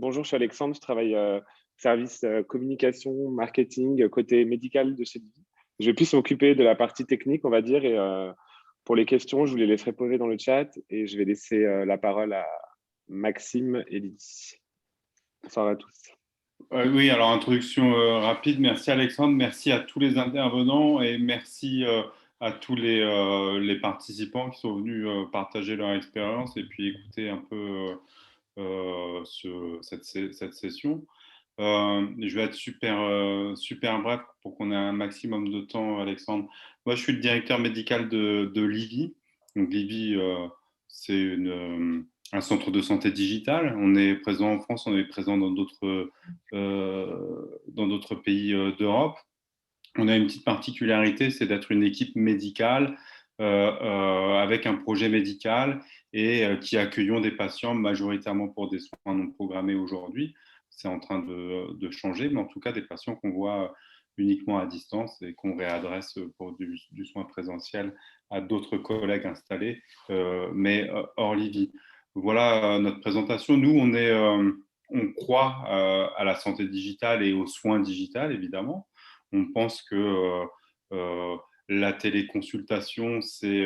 Bonjour, je suis Alexandre, je travaille service communication, marketing, côté médical de chez Livy. Je vais plus m'occuper de la partie technique, on va dire, et pour les questions, je vous les laisserai poser dans le chat et je vais laisser la parole à Maxime et Lydie. Bonsoir à tous. Oui, alors introduction rapide. Merci Alexandre, merci à tous les intervenants et merci à tous les participants qui sont venus partager leur expérience et puis écouter un peu cette session. Je vais être super bref pour qu'on ait un maximum de temps, Alexandre. Moi, je suis le directeur médical de Livy. Donc, Livy, c'est un centre de santé digital. On est présent en France, on est présent dans d'autres pays d'Europe. On a une petite particularité, c'est d'être une équipe médicale avec un projet médical et qui accueillons des patients majoritairement pour des soins non programmés aujourd'hui. C'est en train de changer, mais en tout cas des patients qu'on voit uniquement à distance et qu'on réadresse pour du soin présentiel à d'autres collègues installés, mais hors Livy. Voilà notre présentation. Nous, on croit à la santé digitale et aux soins digitales, évidemment. On pense que la téléconsultation, c'est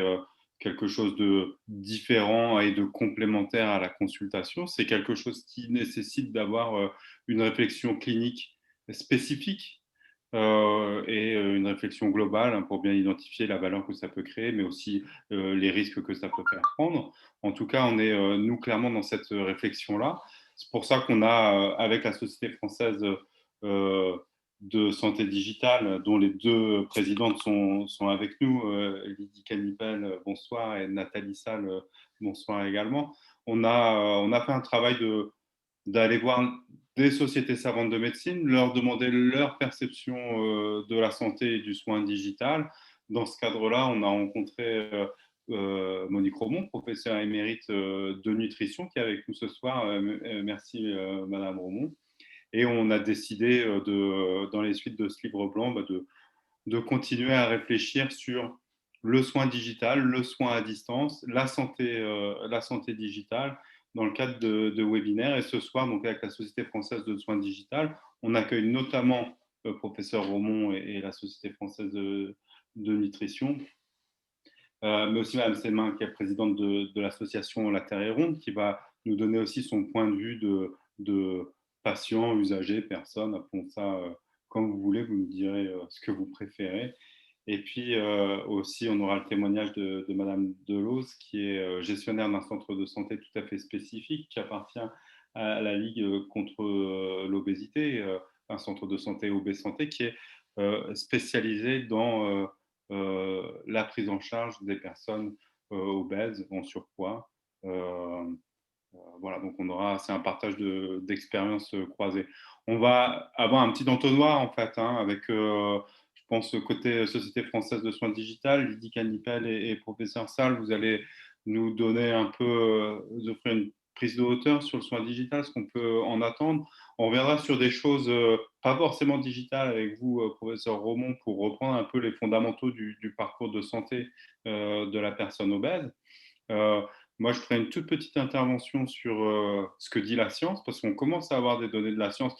quelque chose de différent et de complémentaire à la consultation. C'est quelque chose qui nécessite d'avoir une réflexion clinique spécifique et une réflexion globale pour bien identifier la valeur que ça peut créer, mais aussi les risques que ça peut faire prendre. En tout cas, on est, nous, clairement dans cette réflexion-là. C'est pour ça qu'on a, avec la Société française de santé digitale, dont les deux présidentes sont avec nous, Lydie Canipel, bonsoir, et Nathalie Salle, bonsoir également. On a fait un travail d'aller voir des sociétés savantes de médecine, leur demander leur perception de la santé et du soin digital. Dans ce cadre-là, on a rencontré Monique Romont, professeure émérite de nutrition, qui est avec nous ce soir. Merci, Madame Romont. Et on a décidé, dans les suites de ce livre blanc, de continuer à réfléchir sur le soin digital, le soin à distance, la santé digitale, dans le cadre de webinaires. Et ce soir, donc, avec la Société française de soins digital, on accueille notamment le professeur Romont et la Société française de nutrition, mais aussi Mme Selmin, qui est présidente de l'association La Terre est ronde, qui va nous donner aussi son point de vue de patients, usagers, personnes, appelons ça comme vous voulez, vous nous direz ce que vous préférez. Et puis aussi, on aura le témoignage de Madame Deloz, qui est gestionnaire d'un centre de santé tout à fait spécifique, qui appartient à la Ligue contre l'obésité, un centre de santé Obé Santé, qui est spécialisé dans la prise en charge des personnes obèses, en surpoids. Voilà, donc c'est un partage d'expériences croisées. On va avoir un petit entonnoir en fait, hein, avec, je pense, côté Société française de soins digital, Lydie Canipel et professeur Salle, vous allez nous donner un peu, nous offrir une prise de hauteur sur le soin digital, ce qu'on peut en attendre. On reviendra sur des choses pas forcément digitales avec vous, professeur Romont, pour reprendre un peu les fondamentaux du parcours de santé de la personne obèse. Moi, je ferai une toute petite intervention sur ce que dit la science, parce qu'on commence à avoir des données de la science.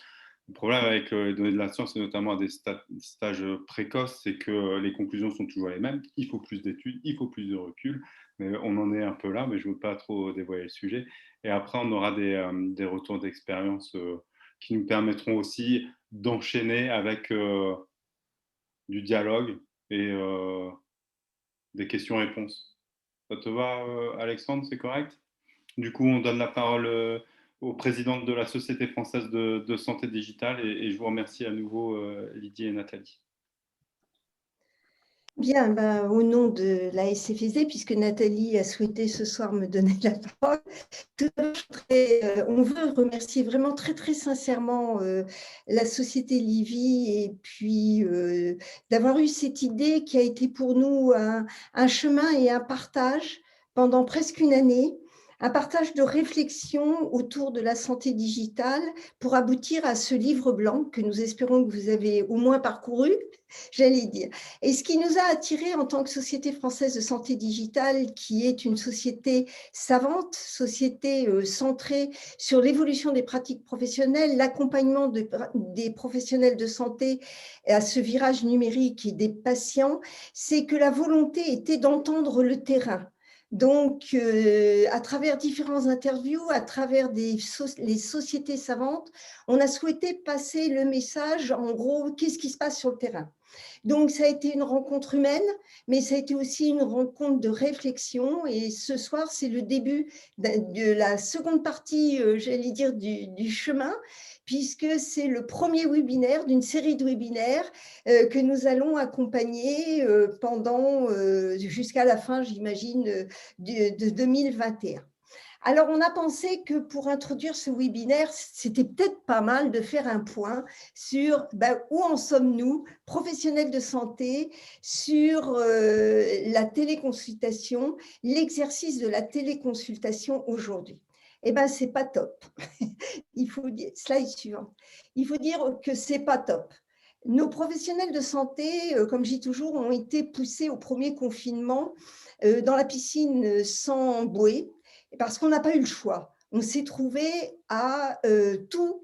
Le problème avec les données de la science, et notamment à des stages précoces, c'est que les conclusions sont toujours les mêmes. Il faut plus d'études, il faut plus de recul. Mais on en est un peu là, mais je ne veux pas trop dévoiler le sujet. Et après, on aura des retours d'expérience qui nous permettront aussi d'enchaîner avec du dialogue et des questions-réponses. Ça te va, Alexandre, c'est correct? Du coup, on donne la parole aux présidentes de la Société française de santé digitale et je vous remercie à nouveau, Lydie et Nathalie. Bien, au nom de la SFSD, puisque Nathalie a souhaité ce soir me donner la parole, tout d'abord, on veut remercier vraiment très, très sincèrement la Société Livy et puis d'avoir eu cette idée qui a été pour nous un chemin et un partage pendant presque une année, un partage de réflexions autour de la santé digitale pour aboutir à ce livre blanc que nous espérons que vous avez au moins parcouru, j'allais dire. Et ce qui nous a attirés en tant que Société française de santé digitale, qui est une société savante, société centrée sur l'évolution des pratiques professionnelles, l'accompagnement des professionnels de santé à ce virage numérique et des patients, c'est que la volonté était d'entendre le terrain. Donc, à travers différentes interviews, à travers les sociétés savantes, on a souhaité passer le message, en gros, qu'est-ce qui se passe sur le terrain. Donc, ça a été une rencontre humaine, mais ça a été aussi une rencontre de réflexion. Et ce soir, c'est le début de la seconde partie, j'allais dire, du chemin, puisque c'est le premier webinaire d'une série de webinaires que nous allons accompagner pendant jusqu'à la fin, j'imagine, de 2021. Alors, on a pensé que pour introduire ce webinaire, c'était peut-être pas mal de faire un point sur où en sommes-nous, professionnels de santé, sur la téléconsultation, l'exercice de la téléconsultation aujourd'hui. Eh bien, ce n'est pas top. Il faut dire, slide suivant. Il faut dire que ce n'est pas top. Nos professionnels de santé, comme je dis toujours, ont été poussés au premier confinement dans la piscine sans bouée, parce qu'on n'a pas eu le choix. On s'est trouvé à tout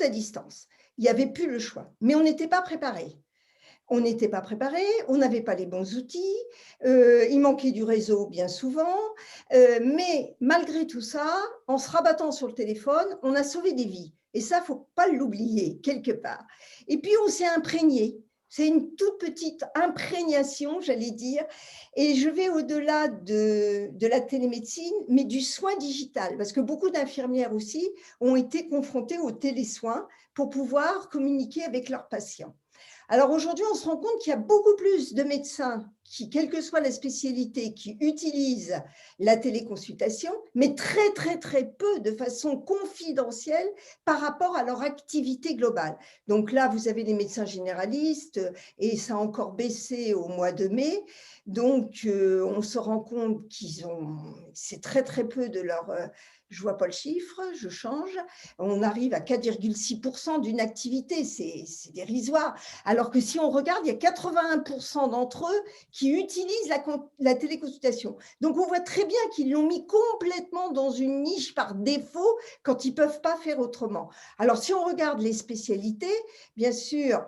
à distance. Il n'y avait plus le choix, mais on n'était pas préparés. On n'était pas préparés, on n'avait pas les bons outils, il manquait du réseau bien souvent, mais malgré tout ça, en se rabattant sur le téléphone, on a sauvé des vies. Et ça, il ne faut pas l'oublier quelque part. Et puis, on s'est imprégné. C'est une toute petite imprégnation, j'allais dire. Et je vais au-delà de la télémédecine, mais du soin digital, parce que beaucoup d'infirmières aussi ont été confrontées aux télésoins pour pouvoir communiquer avec leurs patients. Alors aujourd'hui, on se rend compte qu'il y a beaucoup plus de médecins qui, quelle que soit la spécialité, qui utilisent la téléconsultation, mais très, très, très peu de façon confidentielle par rapport à leur activité globale. Donc là, vous avez les médecins généralistes et ça a encore baissé au mois de mai. Donc, on se rend compte c'est très, très peu de leur… Je ne vois pas le chiffre, je change. On arrive à 4,6% d'une activité, c'est dérisoire. Alors que si on regarde, il y a 81% d'entre eux qui utilisent la téléconsultation. Donc, on voit très bien qu'ils l'ont mis complètement dans une niche par défaut quand ils ne peuvent pas faire autrement. Alors, si on regarde les spécialités, bien sûr,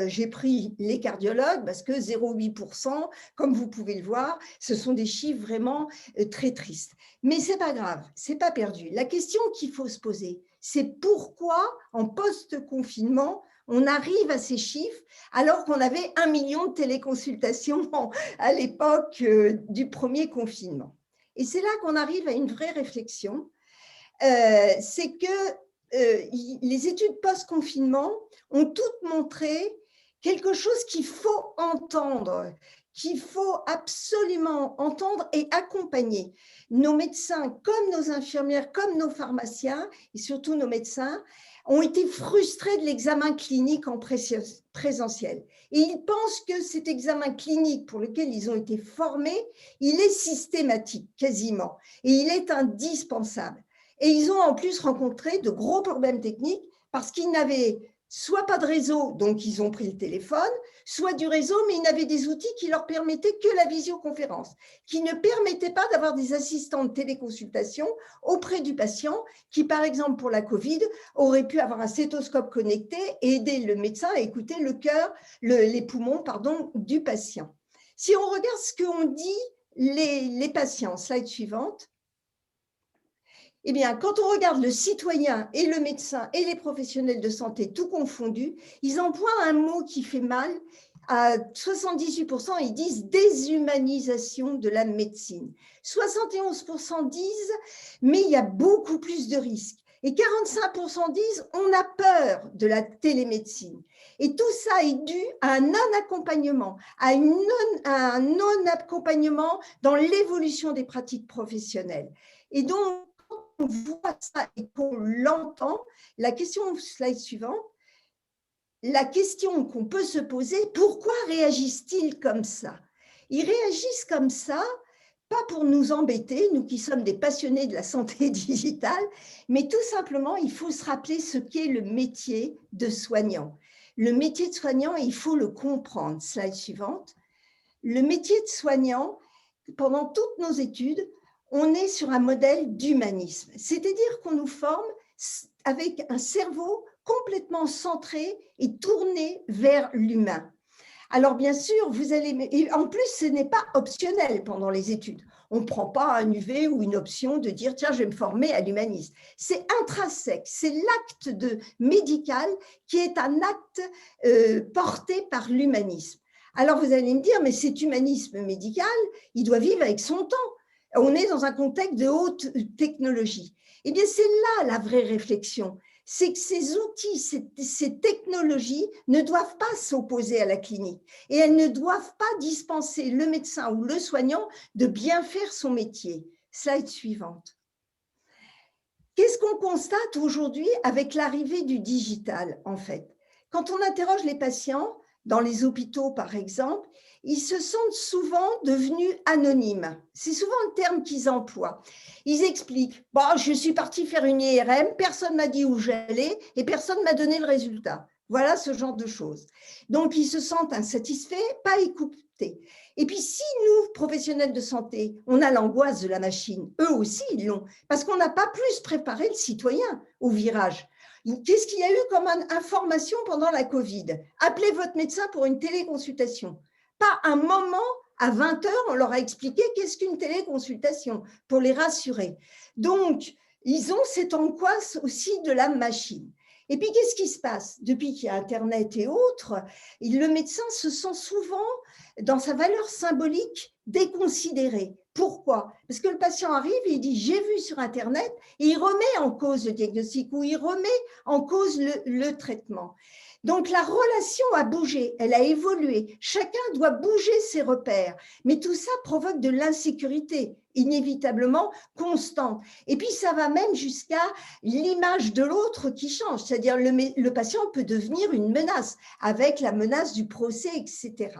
j'ai pris les cardiologues parce que 0,8%, comme vous pouvez le voir, ce sont des chiffres vraiment très tristes. Mais ce n'est pas grave, ce n'est pas perdu. La question qu'il faut se poser, c'est pourquoi en post-confinement, on arrive à ces chiffres alors qu'on avait 1 million de téléconsultations à l'époque du premier confinement. Et c'est là qu'on arrive à une vraie réflexion. C'est que les études post-confinement ont toutes montré quelque chose qu'il faut entendre, qu'il faut absolument entendre et accompagner. Nos médecins, comme nos infirmières, comme nos pharmaciens, et surtout nos médecins, ont été frustrés de l'examen clinique en présentiel. Et ils pensent que cet examen clinique pour lequel ils ont été formés, il est systématique, quasiment, et il est indispensable. Et ils ont en plus rencontré de gros problèmes techniques parce qu'ils n'avaient soit pas de réseau, donc ils ont pris le téléphone, soit du réseau, mais ils n'avaient des outils qui leur permettaient que la visioconférence, qui ne permettaient pas d'avoir des assistants de téléconsultation auprès du patient, qui par exemple pour la Covid, aurait pu avoir un stéthoscope connecté et aider le médecin à écouter le cœur, les poumons, du patient. Si on regarde ce qu'ont dit les patients, slide suivante, eh bien, quand on regarde le citoyen et le médecin et les professionnels de santé, tout confondus, ils emploient un mot qui fait mal. À 78%, ils disent déshumanisation de la médecine. 71% disent, mais il y a beaucoup plus de risques. Et 45% disent, on a peur de la télémédecine. Et tout ça est dû à un non-accompagnement, à un non-accompagnement dans l'évolution des pratiques professionnelles. Et donc, on voit ça et qu'on l'entend, la question, slide suivant, la question qu'on peut se poser, pourquoi réagissent-ils comme ça? Ils réagissent comme ça pas pour nous embêter, nous qui sommes des passionnés de la santé digitale, mais tout simplement, il faut se rappeler ce qu'est le métier de soignant. Le métier de soignant, il faut le comprendre. Slide suivante. Le métier de soignant, pendant toutes nos études, on est sur un modèle d'humanisme, c'est-à-dire qu'on nous forme avec un cerveau complètement centré et tourné vers l'humain. Alors bien sûr, vous allez, et en plus, ce n'est pas optionnel pendant les études. On ne prend pas un UV ou une option de dire, tiens, je vais me former à l'humanisme. C'est intrinsèque, c'est l'acte médical qui est un acte porté par l'humanisme. Alors vous allez me dire, mais cet humanisme médical, il doit vivre avec son temps. On est dans un contexte de haute technologie. Eh bien, c'est là la vraie réflexion. C'est que ces outils, ces technologies ne doivent pas s'opposer à la clinique et elles ne doivent pas dispenser le médecin ou le soignant de bien faire son métier. Slide suivante. Qu'est-ce qu'on constate aujourd'hui avec l'arrivée du digital, en fait? Quand on interroge les patients, dans les hôpitaux par exemple, ils se sentent souvent devenus anonymes. C'est souvent le terme qu'ils emploient. Ils expliquent, bon, je suis parti faire une IRM, personne ne m'a dit où j'allais et personne ne m'a donné le résultat. Voilà ce genre de choses. Donc, ils se sentent insatisfaits, pas écoutés. Et puis, si nous, professionnels de santé, on a l'angoisse de la machine, eux aussi, ils l'ont, parce qu'on n'a pas plus préparé le citoyen au virage. Qu'est-ce qu'il y a eu comme information pendant la Covid? Appelez votre médecin pour une téléconsultation. Pas un moment, à 20 h, on leur a expliqué qu'est-ce qu'une téléconsultation, pour les rassurer. Donc, ils ont cette angoisse aussi de la machine. Et puis, qu'est-ce qui se passe? Depuis qu'il y a Internet et autres, le médecin se sent souvent, dans sa valeur symbolique, déconsidéré. Pourquoi? Parce que le patient arrive et il dit « j'ai vu sur Internet » et il remet en cause le diagnostic ou il remet en cause le traitement. Donc, la relation a bougé, elle a évolué. Chacun doit bouger ses repères. Mais tout ça provoque de l'insécurité, inévitablement constante. Et puis, ça va même jusqu'à l'image de l'autre qui change. C'est-à-dire, le patient peut devenir une menace, avec la menace du procès, etc.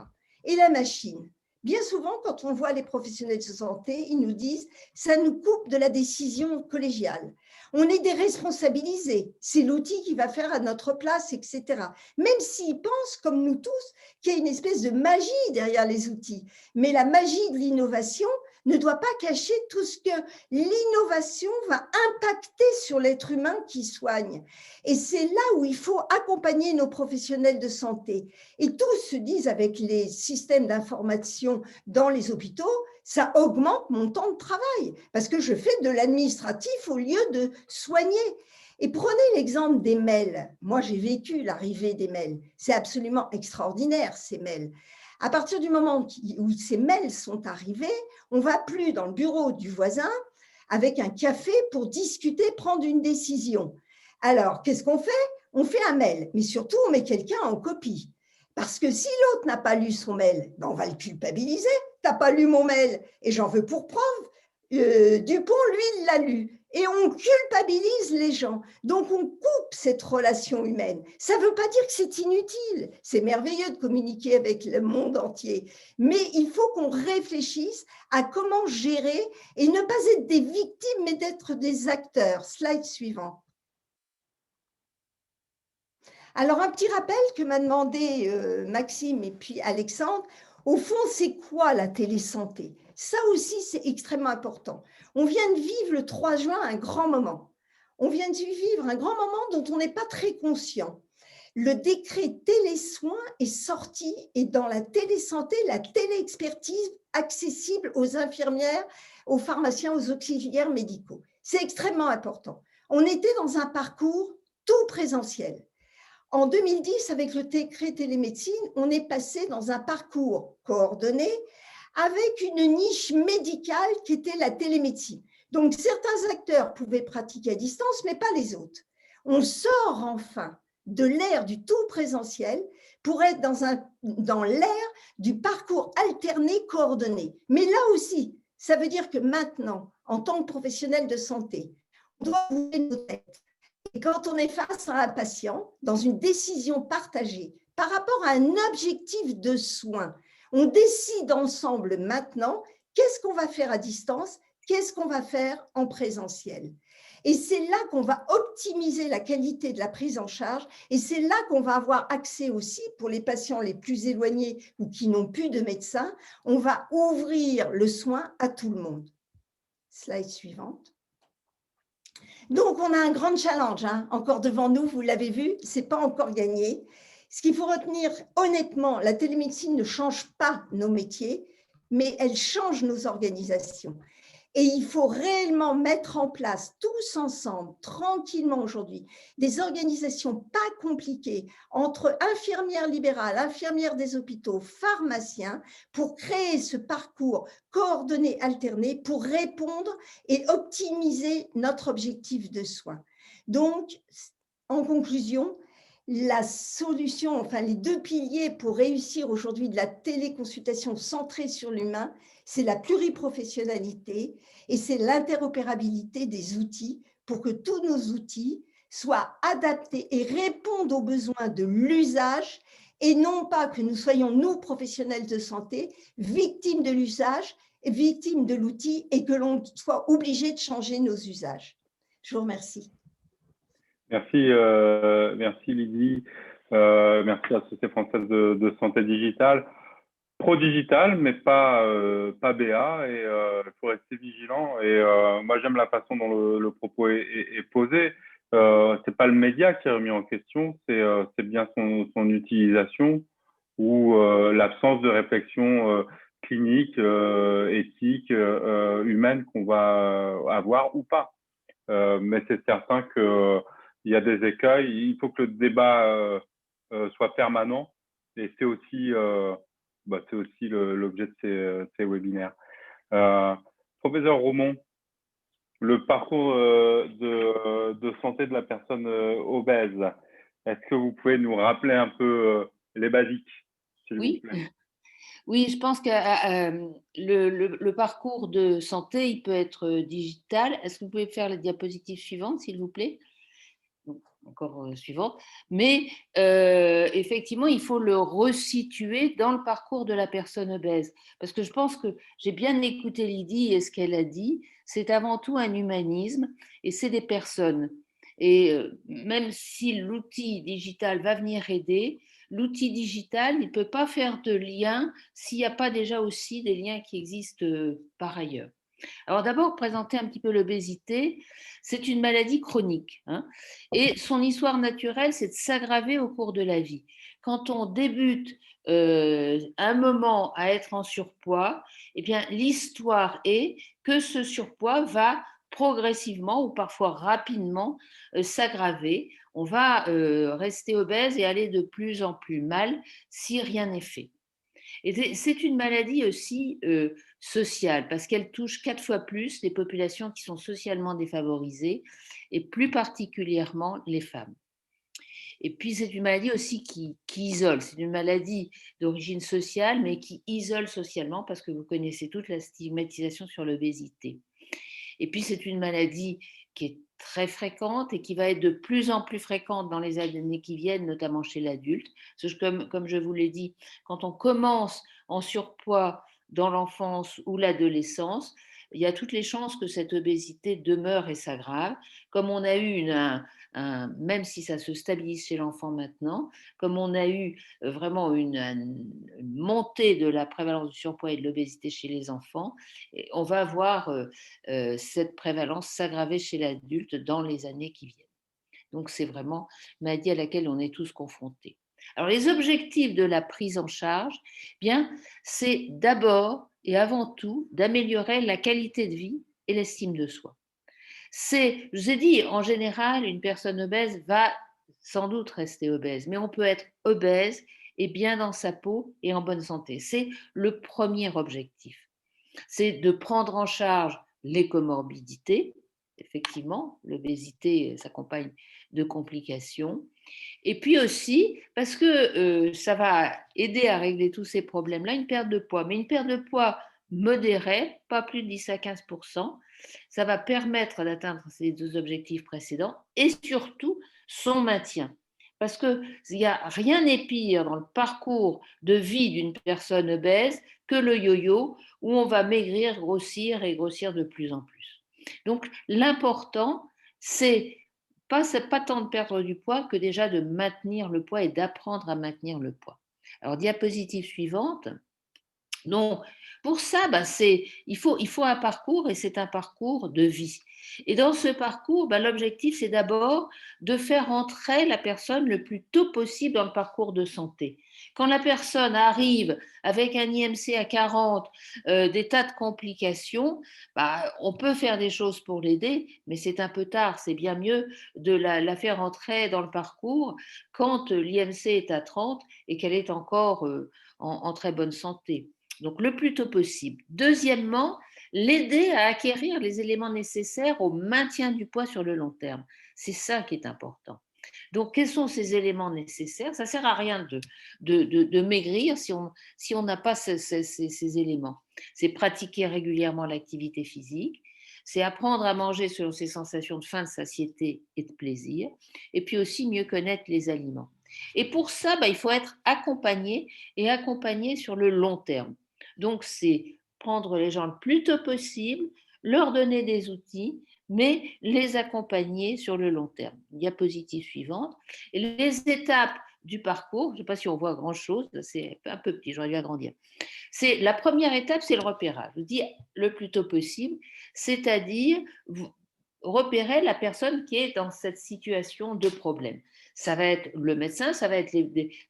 Et la machine. Bien souvent, quand on voit les professionnels de santé, ils nous disent « ça nous coupe de la décision collégiale ». On est déresponsabilisés, c'est l'outil qui va faire à notre place, etc. Même s'ils pensent, comme nous tous, qu'il y a une espèce de magie derrière les outils. Mais la magie de l'innovation ne doit pas cacher tout ce que l'innovation va impacter sur l'être humain qui soigne. Et c'est là où il faut accompagner nos professionnels de santé. Et tous se disent avec les systèmes d'information dans les hôpitaux, ça augmente mon temps de travail parce que je fais de l'administratif au lieu de soigner. Et prenez l'exemple des mails. Moi, j'ai vécu l'arrivée des mails. C'est absolument extraordinaire, ces mails. À partir du moment où ces mails sont arrivés, on ne va plus dans le bureau du voisin avec un café pour discuter, prendre une décision. Alors, qu'est-ce qu'on fait? On fait un mail, mais surtout, on met quelqu'un en copie. Parce que si l'autre n'a pas lu son mail, ben on va le culpabiliser. Tu n'as pas lu mon mail et j'en veux pour preuve. Dupont, lui, il l'a lu. Et on culpabilise les gens. Donc, on coupe cette relation humaine. Ça ne veut pas dire que c'est inutile. C'est merveilleux de communiquer avec le monde entier. Mais il faut qu'on réfléchisse à comment gérer et ne pas être des victimes, mais d'être des acteurs. Slide suivant. Alors, un petit rappel que m'a demandé Maxime et puis Alexandre. Au fond, c'est quoi la télésanté? Ça aussi, c'est extrêmement important. On vient de vivre le 3 juin un grand moment. On vient de vivre un grand moment dont on n'est pas très conscient. Le décret télésoins est sorti et dans la télésanté, la téléexpertise accessible aux infirmières, aux pharmaciens, aux auxiliaires médicaux. C'est extrêmement important. On était dans un parcours tout présentiel. En 2010, avec le décret télémédecine, on est passé dans un parcours coordonné avec une niche médicale qui était la télémédecine. Donc, certains acteurs pouvaient pratiquer à distance, mais pas les autres. On sort enfin de l'ère du tout présentiel pour être dans l'ère du parcours alterné coordonné. Mais là aussi, ça veut dire que maintenant, en tant que professionnel de santé, on doit bouger nos têtes. Et quand on est face à un patient, dans une décision partagée, par rapport à un objectif de soin, on décide ensemble maintenant Qu'est-ce qu'on va faire à distance? Qu'est-ce qu'on va faire en présentiel? Et c'est là qu'on va optimiser la qualité de la prise en charge et c'est là qu'on va avoir accès aussi pour les patients les plus éloignés ou qui n'ont plus de médecin, on va ouvrir le soin à tout le monde. Slide suivante. Donc, on a un grand challenge encore devant nous, vous l'avez vu, ce n'est pas encore gagné. Ce qu'il faut retenir, honnêtement, la télémédecine ne change pas nos métiers, mais elle change nos organisations. Et il faut réellement mettre en place tous ensemble, tranquillement aujourd'hui, des organisations pas compliquées entre infirmières libérales, infirmières des hôpitaux, pharmaciens, pour créer ce parcours coordonné, alterné, pour répondre et optimiser notre objectif de soins. Donc, en conclusion, la solution, enfin les deux piliers pour réussir aujourd'hui de la téléconsultation centrée sur l'humain, c'est la pluriprofessionnalité et c'est l'interopérabilité des outils pour que tous nos outils soient adaptés et répondent aux besoins de l'usage et non pas que nous soyons, nous, professionnels de santé, victimes de l'usage, victimes de l'outil et que l'on soit obligé de changer nos usages. Je vous remercie. Merci Lydie, merci à la Société française de santé digitale. Pro-digital, mais pas BA, et il faut rester vigilant. Et moi, j'aime la façon dont le propos est posé. C'est pas le média qui est remis en question, c'est bien son utilisation ou l'absence de réflexion clinique, éthique, humaine qu'on va avoir ou pas. Mais c'est certain qu'il y a des écueils. Il faut que le débat soit permanent, et c'est aussi l'objet de ces webinaires. Professeur Romond, le parcours de santé de la personne obèse, est-ce que vous pouvez nous rappeler un peu les basiques, s'il vous plaît? Oui, je pense que le parcours de santé, il peut être digital. Est-ce que vous pouvez faire la diapositive suivante, s'il vous plaît? Encore suivante. Mais effectivement, il faut le resituer dans le parcours de la personne obèse. Parce que je pense que j'ai bien écouté Lydie et ce qu'elle a dit. C'est avant tout un humanisme et c'est des personnes. Et même si l'outil digital va venir aider, l'outil digital, il ne peut pas faire de lien s'il n'y a pas déjà aussi des liens qui existent par ailleurs. Alors d'abord, présenter un petit peu l'obésité, c'est une maladie chronique et son histoire naturelle, c'est de s'aggraver au cours de la vie. Quand on débute un moment à être en surpoids, eh bien l'histoire est que ce surpoids va progressivement ou parfois rapidement s'aggraver. On va rester obèse et aller de plus en plus mal si rien n'est fait. Et c'est une maladie aussi sociale parce qu'elle touche 4 fois plus les populations qui sont socialement défavorisées et plus particulièrement les femmes. Et puis c'est une maladie aussi qui isole, c'est une maladie d'origine sociale mais qui isole socialement parce que vous connaissez toute la stigmatisation sur l'obésité. Et puis c'est une maladie qui est très fréquente et qui va être de plus en plus fréquente dans les années qui viennent, notamment chez l'adulte. Parce que comme je vous l'ai dit, quand on commence en surpoids dans l'enfance ou l'adolescence, il y a toutes les chances que cette obésité demeure et s'aggrave. Comme on a eu même si ça se stabilise chez l'enfant maintenant, comme on a eu vraiment une montée de la prévalence du surpoids et de l'obésité chez les enfants, on va voir cette prévalence s'aggraver chez l'adulte dans les années qui viennent. Donc c'est vraiment une maladie à laquelle on est tous confrontés. Alors les objectifs de la prise en charge, bien, c'est d'abord et avant tout d'améliorer la qualité de vie et l'estime de soi. Je vous ai dit, en général, une personne obèse va sans doute rester obèse, mais on peut être obèse et bien dans sa peau et en bonne santé. C'est le premier objectif. C'est de prendre en charge les comorbidités. Effectivement, l'obésité s'accompagne de complications. Et puis aussi, parce que ça va aider à régler tous ces problèmes-là, une perte de poids. Mais une perte de poids modérée, pas plus de 10 à 15%, ça va permettre d'atteindre ces deux objectifs précédents et surtout son maintien. Parce qu'il n'y a rien n'est pire dans le parcours de vie d'une personne obèse que le yo-yo où on va maigrir, grossir et grossir de plus en plus. Donc l'important, c'est pas tant de perdre du poids que déjà de maintenir le poids et d'apprendre à maintenir le poids. Alors, diapositive suivante. Donc, pour ça, il faut un parcours et c'est un parcours de vie. Et dans ce parcours, l'objectif, c'est d'abord de faire entrer la personne le plus tôt possible dans le parcours de santé. Quand la personne arrive avec un IMC à 40, des tas de complications, on peut faire des choses pour l'aider, mais c'est un peu tard. C'est bien mieux de la faire entrer dans le parcours quand l'IMC est à 30 et qu'elle est encore en très bonne santé. Donc, le plus tôt possible. Deuxièmement, l'aider à acquérir les éléments nécessaires au maintien du poids sur le long terme. C'est ça qui est important. Donc, quels sont ces éléments nécessaires? Ça ne sert à rien de maigrir si on n'a pas ces éléments. C'est pratiquer régulièrement l'activité physique, c'est apprendre à manger selon ses sensations de faim, de satiété et de plaisir, et puis aussi mieux connaître les aliments. Et pour ça, il faut être accompagné et accompagné sur le long terme. Donc, c'est prendre les gens le plus tôt possible, leur donner des outils, mais les accompagner sur le long terme. Diapositive suivante. Et les étapes du parcours, je ne sais pas si on voit grand-chose, c'est un peu petit, j'aurais dû agrandir. La première étape, c'est le repérage. Je dis le plus tôt possible, c'est-à-dire repérer la personne qui est dans cette situation de problème. Ça va être le médecin, ça va être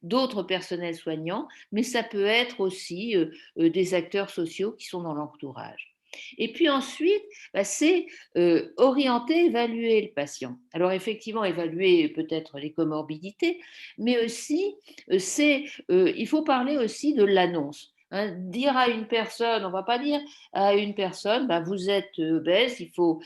d'autres personnels soignants, mais ça peut être aussi des acteurs sociaux qui sont dans l'entourage. Et puis ensuite, c'est orienter, évaluer le patient. Alors effectivement, évaluer peut-être les comorbidités, mais aussi, il faut parler aussi de l'annonce. Hein, dire à une personne, on ne va pas dire à une personne, vous êtes obèse, il faut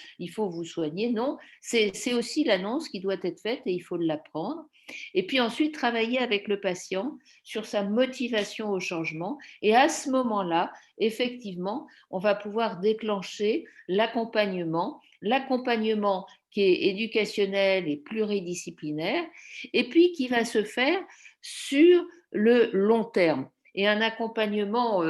vous soigner. Non, c'est aussi l'annonce qui doit être faite et il faut l'apprendre. Et puis ensuite, travailler avec le patient sur sa motivation au changement. Et à ce moment-là, effectivement, on va pouvoir déclencher l'accompagnement qui est éducationnel et pluridisciplinaire, et puis qui va se faire sur le long terme. Et un accompagnement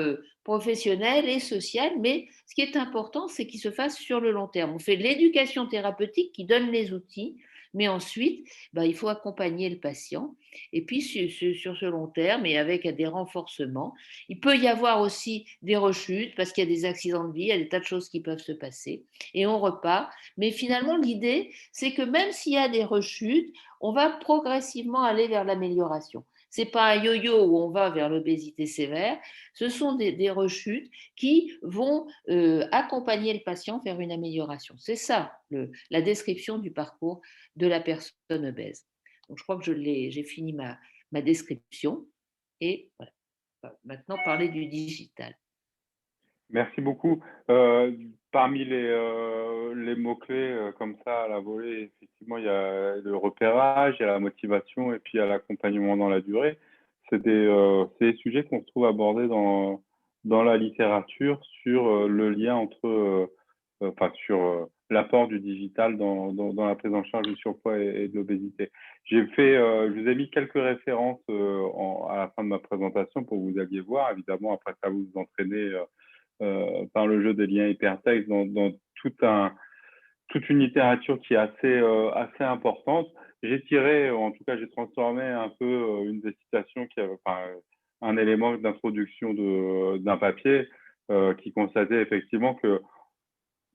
professionnel et social, mais ce qui est important, c'est qu'il se fasse sur le long terme. On fait de l'éducation thérapeutique qui donne les outils, mais ensuite, il faut accompagner le patient. Et puis, sur ce long terme, et avec des renforcements, il peut y avoir aussi des rechutes, parce qu'il y a des accidents de vie, il y a des tas de choses qui peuvent se passer, et on repart. Mais finalement, l'idée, c'est que même s'il y a des rechutes, on va progressivement aller vers l'amélioration. Ce n'est pas un yo-yo où on va vers l'obésité sévère, ce sont des rechutes qui vont accompagner le patient vers une amélioration. C'est ça, la description du parcours de la personne obèse. Donc, je crois que j'ai fini ma description. Et voilà. Maintenant, parler du digital. Merci beaucoup. Parmi les mots-clés comme ça à la volée, effectivement, il y a le repérage, il y a la motivation et puis il y a l'accompagnement dans la durée. C'est des sujets qu'on se trouve abordés dans la littérature sur le lien entre, sur l'apport du digital dans la prise en charge du surpoids et de l'obésité. Je vous ai mis quelques références à la fin de ma présentation pour que vous alliez voir. Évidemment, après ça, vous vous entraînez par le jeu des liens hypertextes dans toute une littérature qui est assez importante. J'ai tiré, en tout cas, j'ai transformé un peu une des citations un élément d'introduction d'un papier qui constatait effectivement que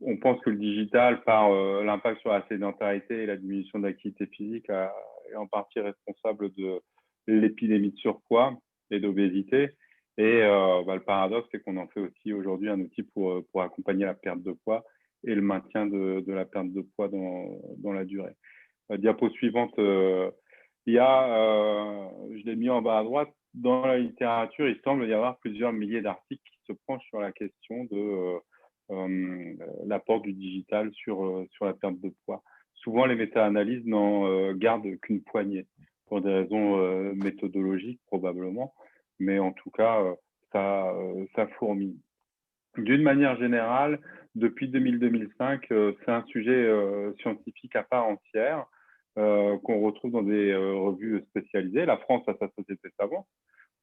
on pense que le digital, par l'impact sur la sédentarité et la diminution de l'activité physique, est en partie responsable de l'épidémie de surpoids et d'obésité. Et le paradoxe, c'est qu'on en fait aussi aujourd'hui un outil pour accompagner la perte de poids et le maintien de la perte de poids dans la durée. Diapo suivante, je l'ai mis en bas à droite, dans la littérature, il semble y avoir plusieurs milliers d'articles qui se penchent sur la question de l'apport du digital sur la perte de poids. Souvent, les méta-analyses n'en gardent qu'une poignée, pour des raisons méthodologiques probablement, mais en tout cas, ça fourmille. D'une manière générale, depuis 2000-2005, c'est un sujet scientifique à part entière. qu'on retrouve dans des revues spécialisées. La France a sa société savante,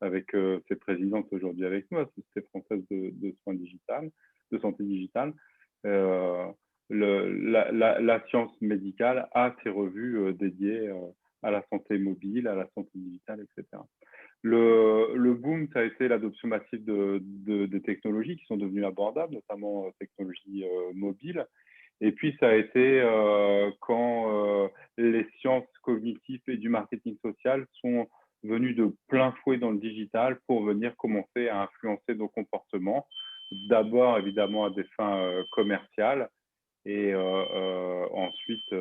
avec ses présidentes aujourd'hui avec nous, la Société française de soins digital, de santé digitale. La science médicale a ses revues dédiées à la santé mobile, à la santé digitale, etc. Le boom, ça a été l'adoption massive des technologies qui sont devenues abordables, notamment technologies mobiles. Et puis, ça a été quand les sciences cognitives et du marketing social sont venus de plein fouet dans le digital pour venir commencer à influencer nos comportements. D'abord, évidemment, à des fins commerciales et ensuite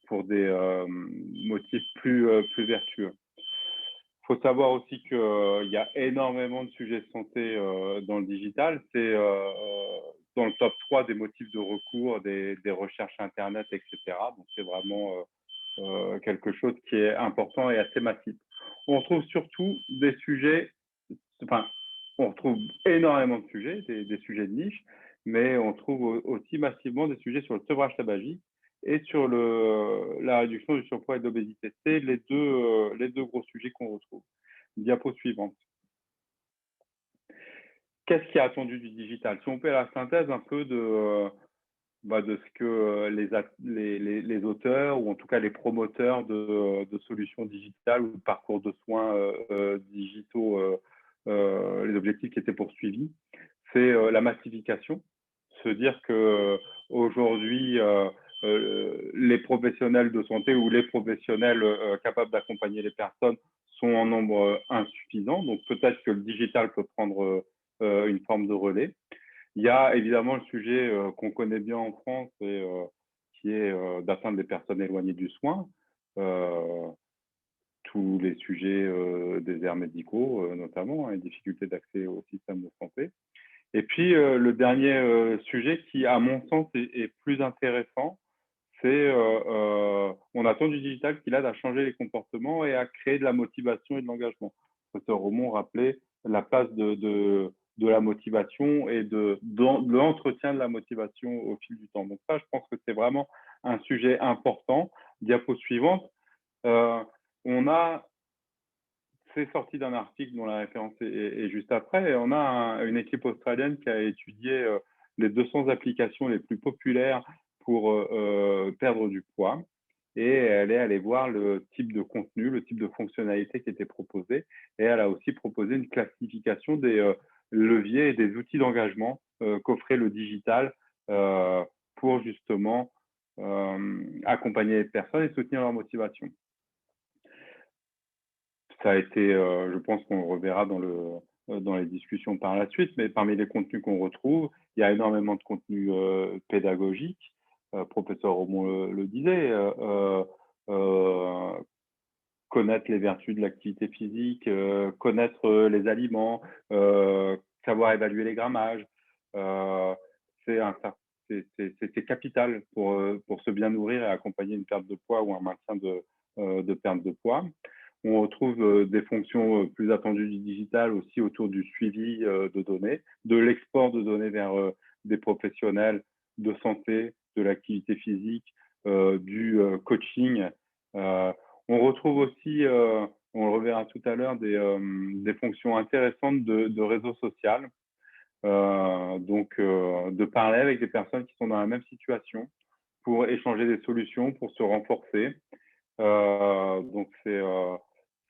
pour des motifs plus vertueux. Il faut savoir aussi qu'il y a énormément de sujets de santé dans le digital. C'est dans le top 3 des motifs de recours, des recherches Internet, etc. Donc, c'est vraiment quelque chose qui est important et assez massif. On retrouve surtout des sujets, enfin, on retrouve énormément de sujets, des sujets de niche, mais on trouve aussi massivement des sujets sur le sevrage tabagique et sur la réduction du surpoids et de l'obésité. C'est les deux gros sujets qu'on retrouve. Diapo suivante. Qu'est-ce qui est attendu du digital? Si on fait la synthèse un peu de ce que les auteurs ou en tout cas les promoteurs de solutions digitales ou de parcours de soins digitaux, les objectifs qui étaient poursuivis, c'est la massification. Se dire que aujourd'hui, les professionnels de santé ou les professionnels capables d'accompagner les personnes sont en nombre insuffisant. Donc peut-être que le digital peut prendre une forme de relais. Il y a évidemment le sujet qu'on connaît bien en France et qui est d'atteindre les personnes éloignées du soin. Tous les sujets des déserts médicaux, notamment, et difficultés d'accès au système de santé. Et puis, le dernier sujet qui, à mon sens, est plus intéressant, c'est on attend du digital qu'il aide à changer les comportements et à créer de la motivation et de l'engagement. Professeur Romont rappelait la place de la motivation et de l'entretien de la motivation au fil du temps. Donc ça, je pense que c'est vraiment un sujet important. Diapo suivante. C'est sorti d'un article dont la référence est juste après. Et on a une équipe australienne qui a étudié les 200 applications les plus populaires pour perdre du poids. Et elle est allée voir le type de contenu, le type de fonctionnalité qui était proposé. Et elle a aussi proposé une classification des leviers et des outils d'engagement qu'offrait le digital pour justement accompagner les personnes et soutenir leur motivation. Ça a été, je pense qu'on le reverra dans les discussions par la suite, mais parmi les contenus qu'on retrouve, il y a énormément de contenus pédagogiques. Professeur Romont le disait, connaître les vertus de l'activité physique, connaître les aliments, savoir évaluer les grammages. C'est capital pour se bien nourrir et accompagner une perte de poids ou un maintien de perte de poids. On retrouve des fonctions plus attendues du digital aussi autour du suivi de données, de l'export de données vers des professionnels de santé, de l'activité physique, du coaching. On retrouve aussi, on le reverra tout à l'heure, des fonctions intéressantes de réseau social. Donc, de parler avec des personnes qui sont dans la même situation pour échanger des solutions, pour se renforcer. Donc,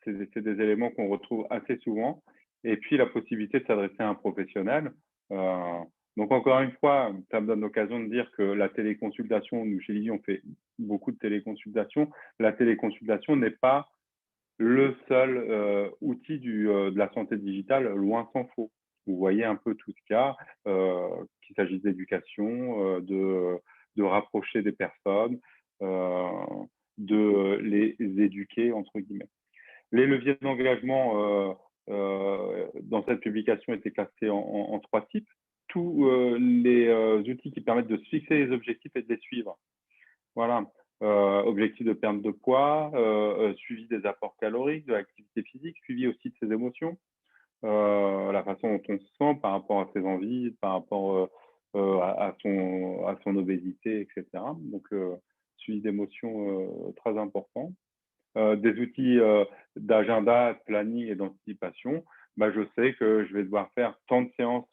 c'est des éléments qu'on retrouve assez souvent. Et puis, la possibilité de s'adresser à un professionnel. Donc, encore une fois, ça me donne l'occasion de dire que la téléconsultation, nous, chez Livy, on fait beaucoup de téléconsultations. La téléconsultation n'est pas le seul outil de la santé digitale, loin s'en faut. Vous voyez un peu tout ce qu'il y a, qu'il s'agisse d'éducation, de rapprocher des personnes, de les éduquer, entre guillemets. Les leviers d'engagement dans cette publication étaient classés en 3 types. Tous les outils qui permettent de se fixer les objectifs et de les suivre. Voilà. Objectif de perte de poids, suivi des apports caloriques, de l'activité physique, suivi aussi de ses émotions, la façon dont on se sent par rapport à ses envies, par rapport à son obésité, etc. Donc, suivi d'émotion très important. Des outils d'agenda, de planning et d'anticipation, je sais que je vais devoir faire tant de séances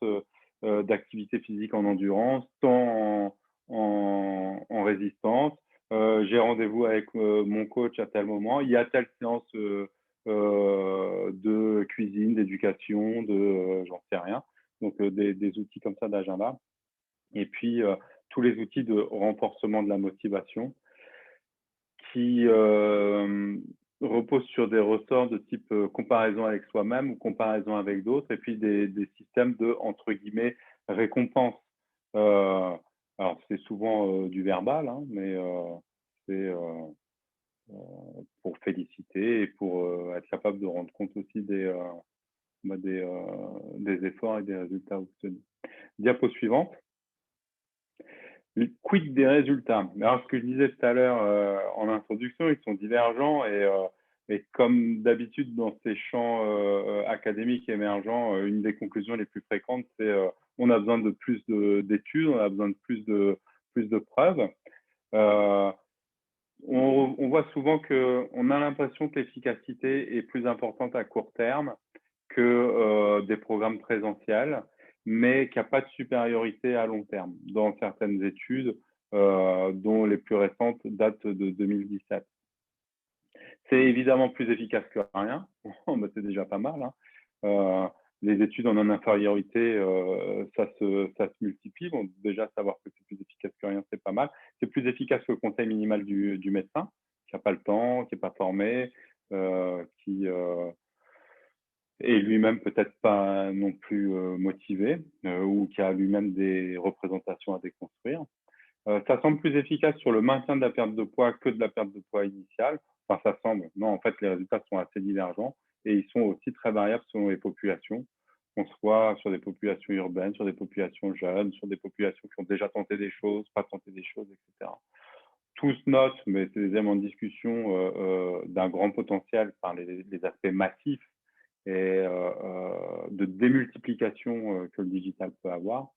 d'activité physique en endurance, tant en résistance. J'ai rendez-vous avec mon coach à tel moment. Il y a telle séance de cuisine, d'éducation, j'en sais rien. Donc, des outils comme ça d'agenda. Et puis, tous les outils de renforcement de la motivation qui reposent sur des ressorts de type comparaison avec soi-même ou comparaison avec d'autres, et puis des systèmes de, entre guillemets, récompense. Alors, c'est souvent du verbal, hein, mais c'est pour féliciter et pour être capable de rendre compte aussi des efforts et des résultats obtenus. Diapo suivante. Quid des résultats? Alors, ce que je disais tout à l'heure en introduction, ils sont divergents et comme d'habitude dans ces champs académiques émergents, une des conclusions les plus fréquentes, c'est on a besoin de plus d'études, on a besoin de plus de preuves. On voit souvent qu'on a l'impression que l'efficacité est plus importante à court terme que des programmes présentiels, mais qu'il n'y a pas de supériorité à long terme dans certaines études, dont les plus récentes datent de 2017. C'est évidemment plus efficace que rien, c'est déjà pas mal, hein. Les études en non-infériorité, ça se multiplie. Bon, déjà, savoir que c'est plus efficace que rien, c'est pas mal. C'est plus efficace que le conseil minimal du médecin, qui n'a pas le temps, qui n'est pas formé, qui est lui-même peut-être pas non plus motivé, ou qui a lui-même des représentations à déconstruire. Ça semble plus efficace sur le maintien de la perte de poids que de la perte de poids initiale. Enfin, ça semble. Non, en fait, les résultats sont assez divergents et ils sont aussi très variables selon les populations, qu'on soit sur des populations urbaines, sur des populations jeunes, sur des populations qui ont déjà tenté des choses, pas tenté des choses, etc. Tous notent, mais c'est des éléments de discussion, d'un grand potentiel par les aspects massifs et de démultiplication que le digital peut avoir.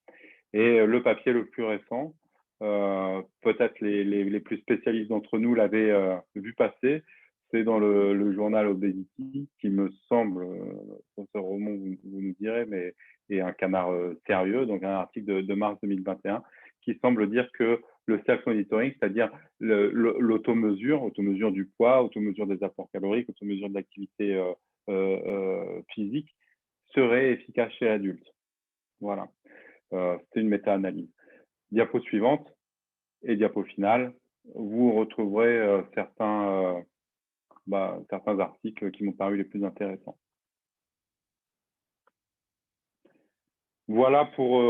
Et le papier le plus récent, peut-être les plus spécialistes d'entre nous l'avaient vu passer, c'est dans le journal Obesity, qui me semble, professeur Romont, vous nous direz, mais est un canard sérieux, donc un article de mars 2021, qui semble dire que le self-monitoring, c'est-à-dire l'automesure du poids, automesure des apports caloriques, automesure de l'activité physique, serait efficace chez l'adulte. Voilà. C'est une méta-analyse. Diapo suivante et diapo finale, vous retrouverez certains articles qui m'ont paru les plus intéressants. Voilà pour,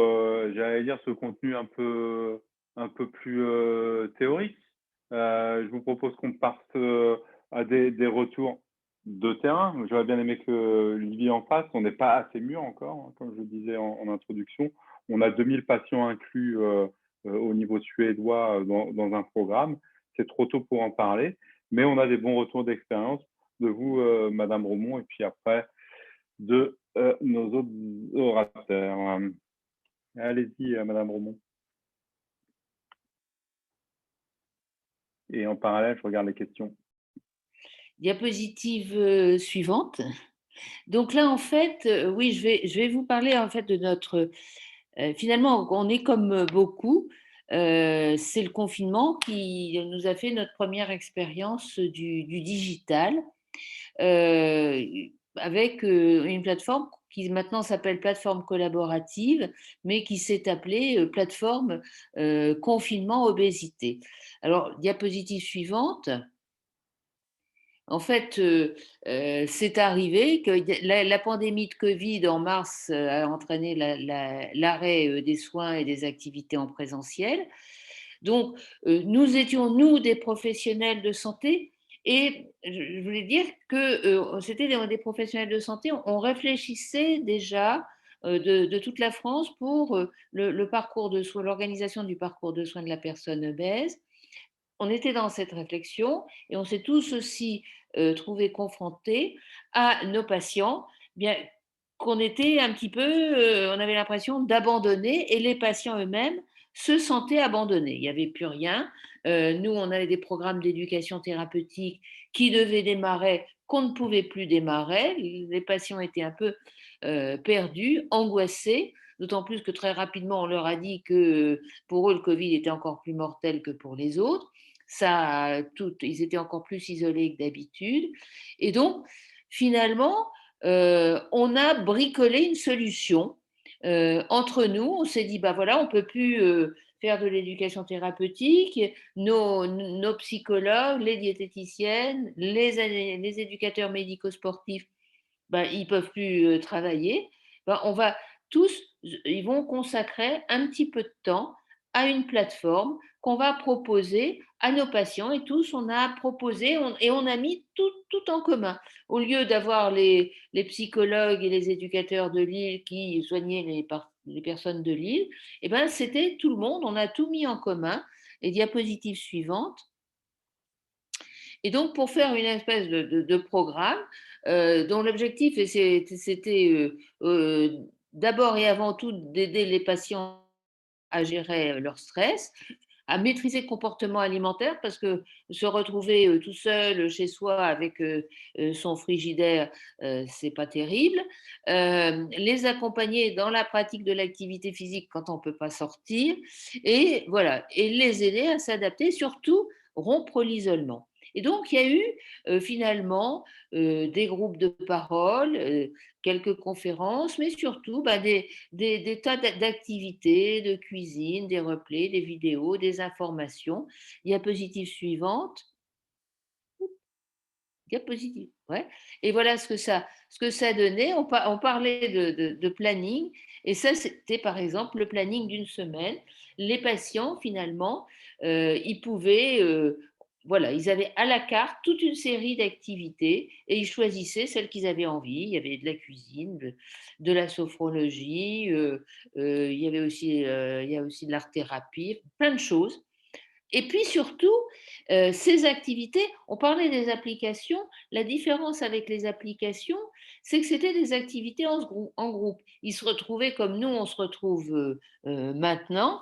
j'allais dire, ce contenu un peu plus théorique. Je vous propose qu'on parte à des retours de terrain. J'aurais bien aimé que Livy en fasse. On n'est pas assez mûr encore, hein, comme je le disais en introduction. On a 2000 patients inclus au niveau suédois dans un programme. C'est trop tôt pour en parler, mais on a des bons retours d'expérience de vous, Madame Romont, et puis après de nos autres orateurs. Allez-y, Madame Romont. Et en parallèle, je regarde les questions. Diapositive suivante. Donc là, en fait, oui, je vais vous parler en fait de notre. Finalement, on est comme beaucoup. C'est le confinement qui nous a fait notre première expérience du digital avec une plateforme qui maintenant s'appelle plateforme collaborative, mais qui s'est appelée plateforme confinement obésité. Alors, diapositive suivante. En fait, c'est arrivé que la pandémie de Covid en mars a entraîné l'arrêt des soins et des activités en présentiel. Donc, nous étions, nous, des professionnels de santé, et je voulais dire que c'était des professionnels de santé, on réfléchissait déjà de toute la France pour le parcours de soins, l'organisation du parcours de soins de la personne obèse. On était dans cette réflexion et on s'est tous aussi trouvés confrontés à nos patients, bien qu'on était un petit peu, on avait l'impression d'abandonner, et les patients eux-mêmes se sentaient abandonnés. Il n'y avait plus rien. Nous, on avait des programmes d'éducation thérapeutique qui devaient démarrer, qu'on ne pouvait plus démarrer. Les patients étaient un peu perdus, angoissés, d'autant plus que très rapidement, on leur a dit que pour eux, le Covid était encore plus mortel que pour les autres. Ils étaient encore plus isolés que d'habitude. Et donc, finalement, on a bricolé une solution entre nous. On s'est dit, bah voilà, on ne peut plus faire de l'éducation thérapeutique. Nos psychologues, les diététiciennes, les éducateurs médico-sportifs, ben, ils ne peuvent plus travailler. Ben, ils vont consacrer un petit peu de temps à une plateforme qu'on va proposer à nos patients, et tous, on a proposé et on a mis tout en commun. Au lieu d'avoir les psychologues et les éducateurs de Lille qui soignaient les personnes de Lille, eh ben, c'était tout le monde, on a tout mis en commun. Les diapositives suivantes. Et donc, pour faire une espèce de programme dont l'objectif c'était d'abord et avant tout d'aider les patients à gérer leur stress, à maîtriser le comportement alimentaire, parce que se retrouver tout seul chez soi avec son frigidaire, c'est pas terrible. Les accompagner dans la pratique de l'activité physique quand on peut pas sortir, et voilà, et les aider à s'adapter, surtout rompre l'isolement. Et donc, il y a eu finalement des groupes de parole, quelques conférences, mais surtout des tas d'activités, de cuisine, des replays, des vidéos, des informations. Diapositive suivante. Diapositive, ouais. Et voilà ce que ça donnait. On parlait de planning, et ça, c'était par exemple le planning d'une semaine. Les patients, finalement, ils pouvaient voilà, ils avaient à la carte toute une série d'activités et ils choisissaient celles qu'ils avaient envie. Il y avait de la cuisine, de la sophrologie, il y a aussi de l'art-thérapie, plein de choses. Et puis surtout, ces activités, on parlait des applications, la différence avec les applications, c'est que c'était des activités en groupe. Ils se retrouvaient comme nous, on se retrouve maintenant,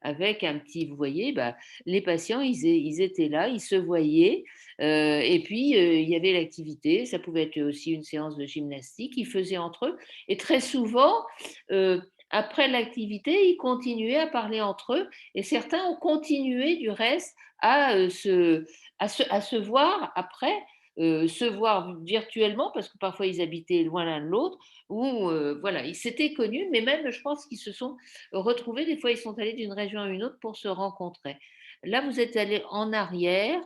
avec un petit, vous voyez, bah, les patients, ils étaient là, ils se voyaient, et puis il y avait l'activité, ça pouvait être aussi une séance de gymnastique, ils faisaient entre eux, et très souvent, après l'activité, ils continuaient à parler entre eux, et certains ont continué du reste à se voir après, se voir virtuellement, parce que parfois ils habitaient loin l'un de l'autre, ou voilà, ils s'étaient connus, mais même je pense qu'ils se sont retrouvés, des fois ils sont allés d'une région à une autre pour se rencontrer. Là, vous êtes allé en arrière,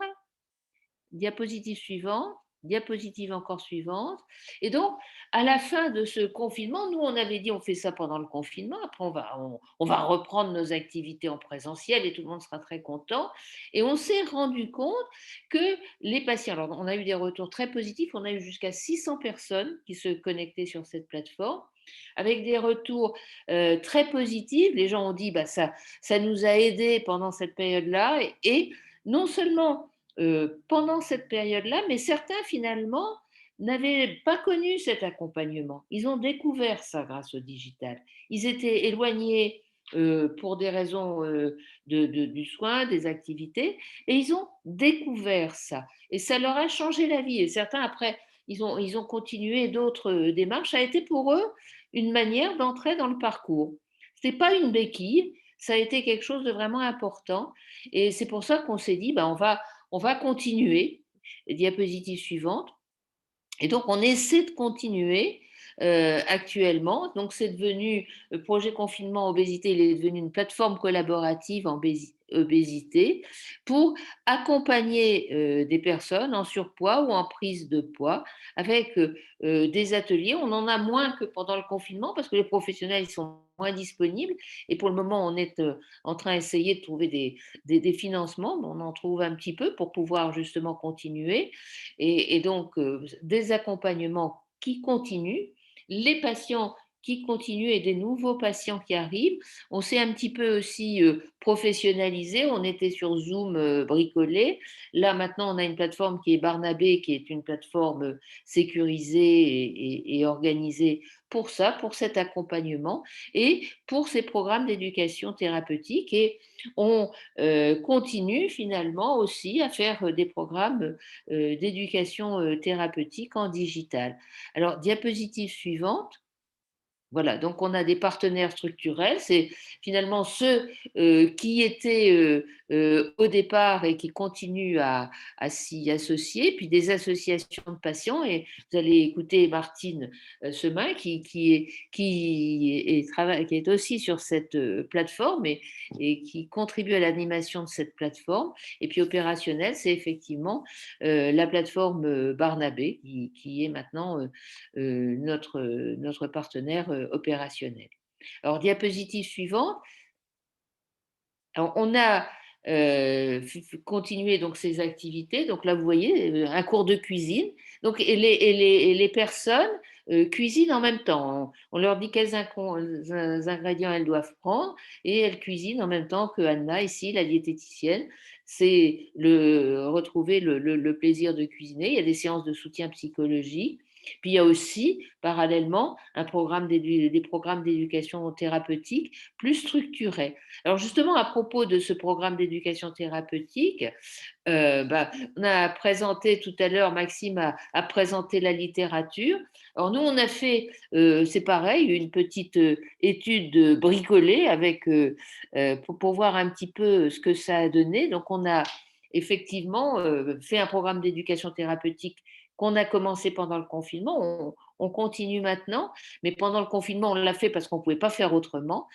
diapositive suivante, diapositive encore suivante. Et donc, à la fin de ce confinement, nous, on avait dit on fait ça pendant le confinement, après on va reprendre nos activités en présentiel et tout le monde sera très content. Et on s'est rendu compte que les patients, alors on a eu des retours très positifs, on a eu jusqu'à 600 personnes qui se connectaient sur cette plateforme, avec des retours très positifs. Les gens ont dit bah, ça nous a aidés pendant cette période-là, et non seulement pendant cette période-là, mais certains finalement n'avaient pas connu cet accompagnement. Ils ont découvert ça grâce au digital. Ils étaient éloignés pour des raisons du soin, des activités, et ils ont découvert ça. Et ça leur a changé la vie. Et certains, après, ils ont continué d'autres démarches. Ça a été pour eux une manière d'entrer dans le parcours. Ce n'est pas une béquille, ça a été quelque chose de vraiment important. Et c'est pour ça qu'on s'est dit, bah, on va continuer. Diapositive suivante. Et donc, on essaie de continuer actuellement. Donc, c'est devenu le projet confinement obésité, il est devenu une plateforme collaborative en obésité pour accompagner des personnes en surpoids ou en prise de poids avec des ateliers. On en a moins que pendant le confinement parce que les professionnels ils sont moins disponibles. Et pour le moment, on est en train d'essayer de trouver des financements. On en trouve un petit peu pour pouvoir justement continuer. Et donc, des accompagnements qui continuent, les patients qui continuent et des nouveaux patients qui arrivent. On s'est un petit peu aussi professionnalisé. On était sur Zoom bricolé. Là, maintenant, on a une plateforme qui est Barnabé, qui est une plateforme sécurisée et organisée pour ça, pour cet accompagnement et pour ces programmes d'éducation thérapeutique. Et on continue finalement aussi à faire des programmes d'éducation thérapeutique en digital. Alors, diapositive suivante. Voilà, donc on a des partenaires structurels, c'est finalement ceux qui étaient au départ et qui continuent à s'y associer, puis des associations de patients, et vous allez écouter Martine Semin qui est aussi sur cette plateforme et qui contribue à l'animation de cette plateforme. Et puis opérationnel, c'est effectivement la plateforme Barnabé qui est maintenant notre partenaire opérationnel. Alors, diapositive suivante. Alors, on a continué donc ces activités. Donc là, vous voyez, un cours de cuisine. Donc, et les personnes cuisinent en même temps. On leur dit quels ingrédients elles doivent prendre et elles cuisinent en même temps que Anna, ici, la diététicienne. C'est retrouver le plaisir de cuisiner. Il y a des séances de soutien psychologique. Puis il y a aussi, parallèlement, des programmes d'éducation thérapeutique plus structurés. Alors justement, à propos de ce programme d'éducation thérapeutique, on a présenté tout à l'heure, Maxime a présenté la littérature. Alors nous, on a fait, c'est pareil, une petite étude bricolée pour voir un petit peu ce que ça a donné. Donc on a effectivement fait un programme d'éducation thérapeutique qu'on a commencé pendant le confinement. On continue maintenant, mais pendant le confinement, on l'a fait parce qu'on ne pouvait pas faire autrement.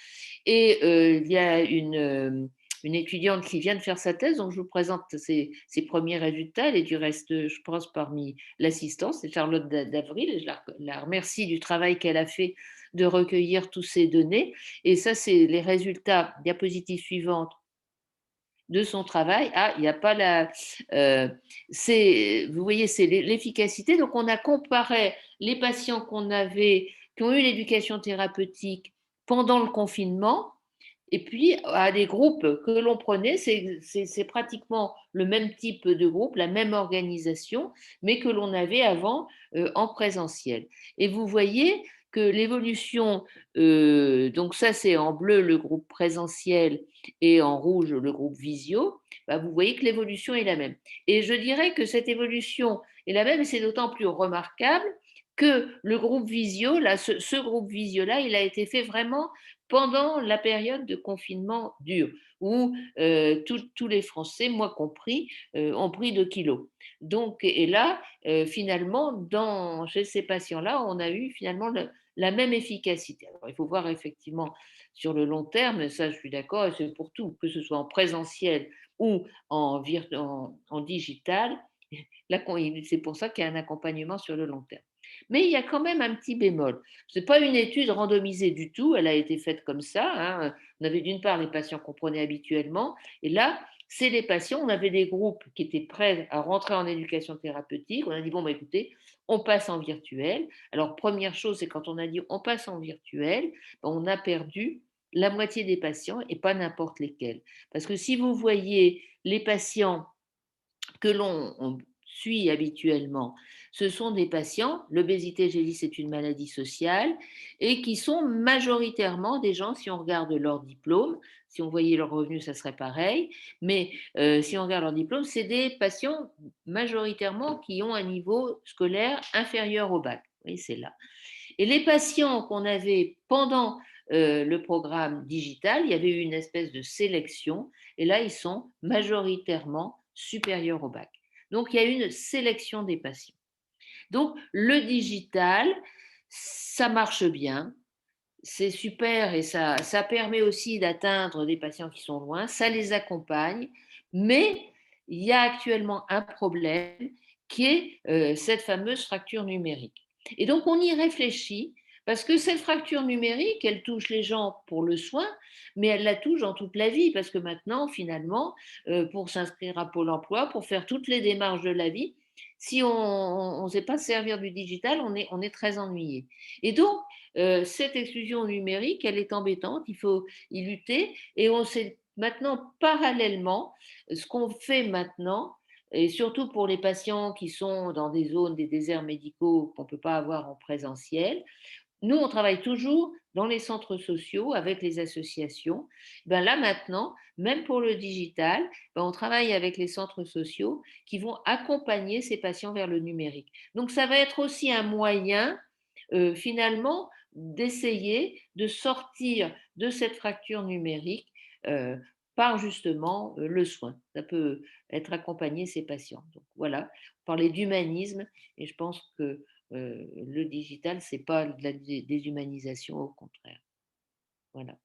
Et il y a une étudiante qui vient de faire sa thèse, donc je vous présente ses premiers résultats. Elle est du reste, je pense, parmi l'assistance, c'est Charlotte d'Avril, et je la remercie du travail qu'elle a fait de recueillir tous ces données. Et ça, c'est les résultats, diapositive suivante, de son travail. Ah, il n'y a pas vous voyez, c'est l'efficacité. Donc, on a comparé les patients qui ont eu l'éducation thérapeutique pendant le confinement, et puis à des groupes que l'on prenait, c'est pratiquement le même type de groupe, la même organisation, mais que l'on avait avant en présentiel. Et vous voyez que l'évolution, donc ça c'est en bleu le groupe présentiel et en rouge le groupe visio, vous voyez que l'évolution est la même. Et je dirais que cette évolution est la même, et c'est d'autant plus remarquable que le groupe visio, là, ce groupe visio-là, il a été fait vraiment pendant la période de confinement dur, où tous les Français, moi compris, ont pris 2 kilos. Donc, et là, finalement, chez ces patients-là, on a eu finalement la même efficacité. Alors, il faut voir effectivement sur le long terme, ça je suis d'accord, et c'est pour tout, que ce soit en présentiel ou en digital, c'est pour ça qu'il y a un accompagnement sur le long terme. Mais il y a quand même un petit bémol. Ce n'est pas une étude randomisée du tout, elle a été faite comme ça. Hein. On avait d'une part les patients qu'on prenait habituellement, et là, c'est les patients, on avait des groupes qui étaient prêts à rentrer en éducation thérapeutique. On a dit, bon, écoutez, on passe en virtuel. Alors, première chose, c'est quand on a dit on passe en virtuel, on a perdu la moitié des patients et pas n'importe lesquels. Parce que si vous voyez les patients que l'on suit habituellement, ce sont des patients, l'obésité, j'ai dit, c'est une maladie sociale, et qui sont majoritairement des gens, si on regarde leur diplôme, si on voyait leurs revenus, ça serait pareil, mais si on regarde leur diplôme, c'est des patients majoritairement qui ont un niveau scolaire inférieur au bac. Oui, c'est là. Et les patients qu'on avait pendant le programme digital, il y avait eu une espèce de sélection, et là, ils sont majoritairement supérieurs au bac. Donc, il y a une sélection des patients. Donc, le digital, ça marche bien, c'est super, et ça permet aussi d'atteindre des patients qui sont loin, ça les accompagne, mais il y a actuellement un problème qui est cette fameuse fracture numérique. Et donc, on y réfléchit, parce que cette fracture numérique, elle touche les gens pour le soin, mais elle la touche dans toute la vie, parce que maintenant, finalement, pour s'inscrire à Pôle emploi, pour faire toutes les démarches de la vie, si on ne sait pas servir du digital, on est très ennuyé. Et donc, cette exclusion numérique, elle est embêtante, il faut y lutter. Et on sait maintenant, parallèlement, ce qu'on fait maintenant, et surtout pour les patients qui sont dans des zones, des déserts médicaux qu'on ne peut pas avoir en présentiel, nous, on travaille toujours dans les centres sociaux avec les associations. Ben là, maintenant, même pour le digital, ben on travaille avec les centres sociaux qui vont accompagner ces patients vers le numérique. Donc, ça va être aussi un moyen, finalement, d'essayer de sortir de cette fracture numérique euh, par justement le soin. Ça peut être accompagné ces patients. Donc, voilà, on parlait d'humanisme et je pense que le digital, c'est pas de la déshumanisation, au contraire. Voilà.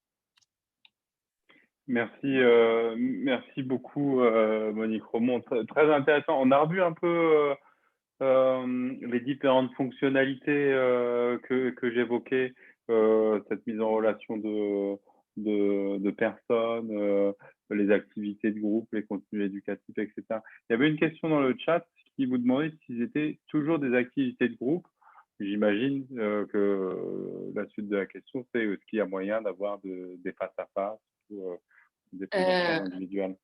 Merci beaucoup, Monique Romont. Très intéressant. On a revu un peu les différentes fonctionnalités que j'évoquais, cette mise en relation de personnes, les activités de groupe, les contenus éducatifs, etc. Il y avait une question dans le chat qui vous demandait s'ils étaient toujours des activités de groupe. J'imagine que la suite de la question, c'est est-ce qu'il y a moyen d'avoir des face-à-face ou des présentations individuelles?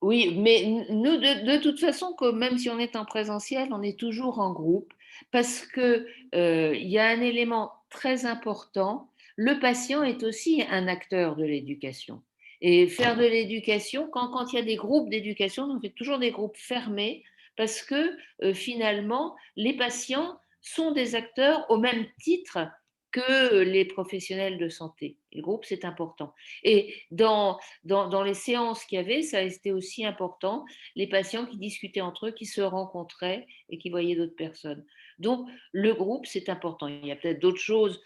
Oui, mais nous, de toute façon, que même si on est en présentiel, on est toujours en groupe parce que il y a un élément très important. Le patient est aussi un acteur de l'éducation. Et faire de l'éducation, quand il y a des groupes d'éducation, on fait toujours des groupes fermés parce que finalement, les patients sont des acteurs au même titre que les professionnels de santé. Le groupe, c'est important. Et dans les séances qu'il y avait, ça c'était aussi important, les patients qui discutaient entre eux, qui se rencontraient et qui voyaient d'autres personnes. Donc, le groupe, c'est important. Il y a peut-être d'autres choses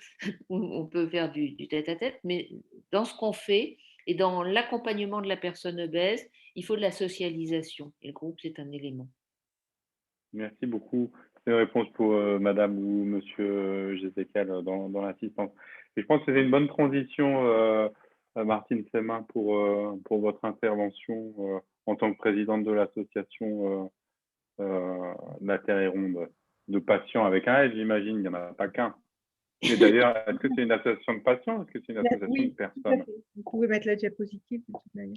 où on peut faire du tête-à-tête, mais dans ce qu'on fait et dans l'accompagnement de la personne obèse, il faut de la socialisation. Et le groupe, c'est un élément. Merci beaucoup. C'est une réponse pour Madame ou Monsieur Gézécal dans l'assistance. Et je pense que c'est une bonne transition, Martine Semin, pour votre intervention en tant que présidente de l'association La Terre est ronde, de patients avec un L, j'imagine, il n'y en a pas qu'un. Et d'ailleurs, est-ce que c'est une association de patients ou est-ce que c'est une association Oui, de personnes? vous pouvez mettre la diapositive de toute manière.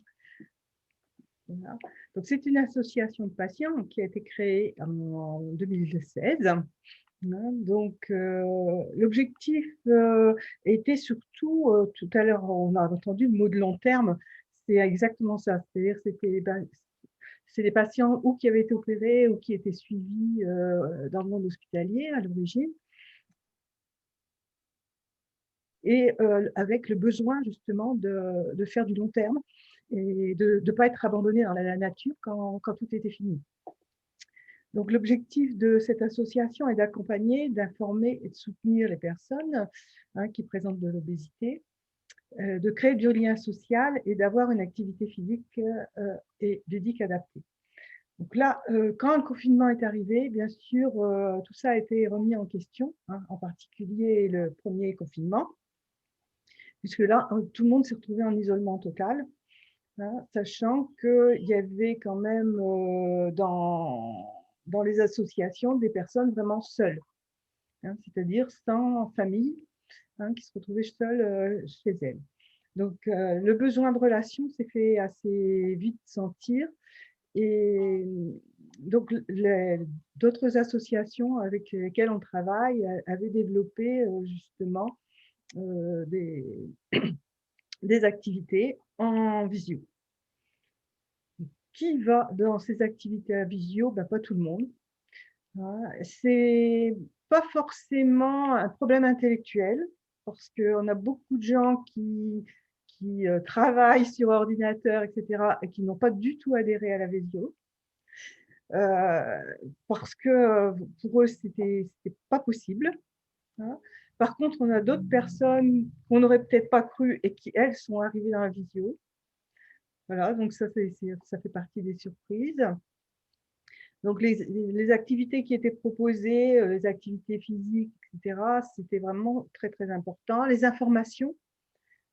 Voilà. Donc, c'est une association de patients qui a été créée en 2016. Donc, l'objectif était surtout, tout à l'heure, on a entendu le mot de long terme, c'est exactement ça. C'est-à-dire c'est des patients ou qui avaient été opérés ou qui étaient suivis dans le monde hospitalier à l'origine. Et avec le besoin justement de faire du long terme et de ne pas être abandonné dans la nature quand tout était fini. Donc l'objectif de cette association est d'accompagner, d'informer et de soutenir les personnes qui présentent de l'obésité, de créer du lien social et d'avoir une activité physique et ludique adaptée. Donc là, quand le confinement est arrivé, bien sûr, tout ça a été remis en question, en particulier le premier confinement, puisque là, tout le monde s'est retrouvé en isolement total, sachant qu'il y avait quand même dans les associations des personnes vraiment seules, c'est-à-dire sans famille, qui se retrouvaient seules chez elles. Donc, le besoin de relation s'est fait assez vite sentir. Et donc, d'autres associations avec lesquelles on travaille avaient développé justement des activités en visio. Qui va dans ces activités à visio? Ben, pas tout le monde. C'est pas forcément un problème intellectuel, parce qu'on a beaucoup de gens qui travaillent sur ordinateur, etc., et qui n'ont pas du tout adhéré à la visio. Parce que pour eux, c'était pas possible. Par contre, on a d'autres personnes qu'on n'aurait peut-être pas cru et qui, elles, sont arrivées dans la visio. Voilà, donc ça fait partie des surprises. Donc, les activités qui étaient proposées, les activités physiques, etc., c'était vraiment très, très important. Les informations.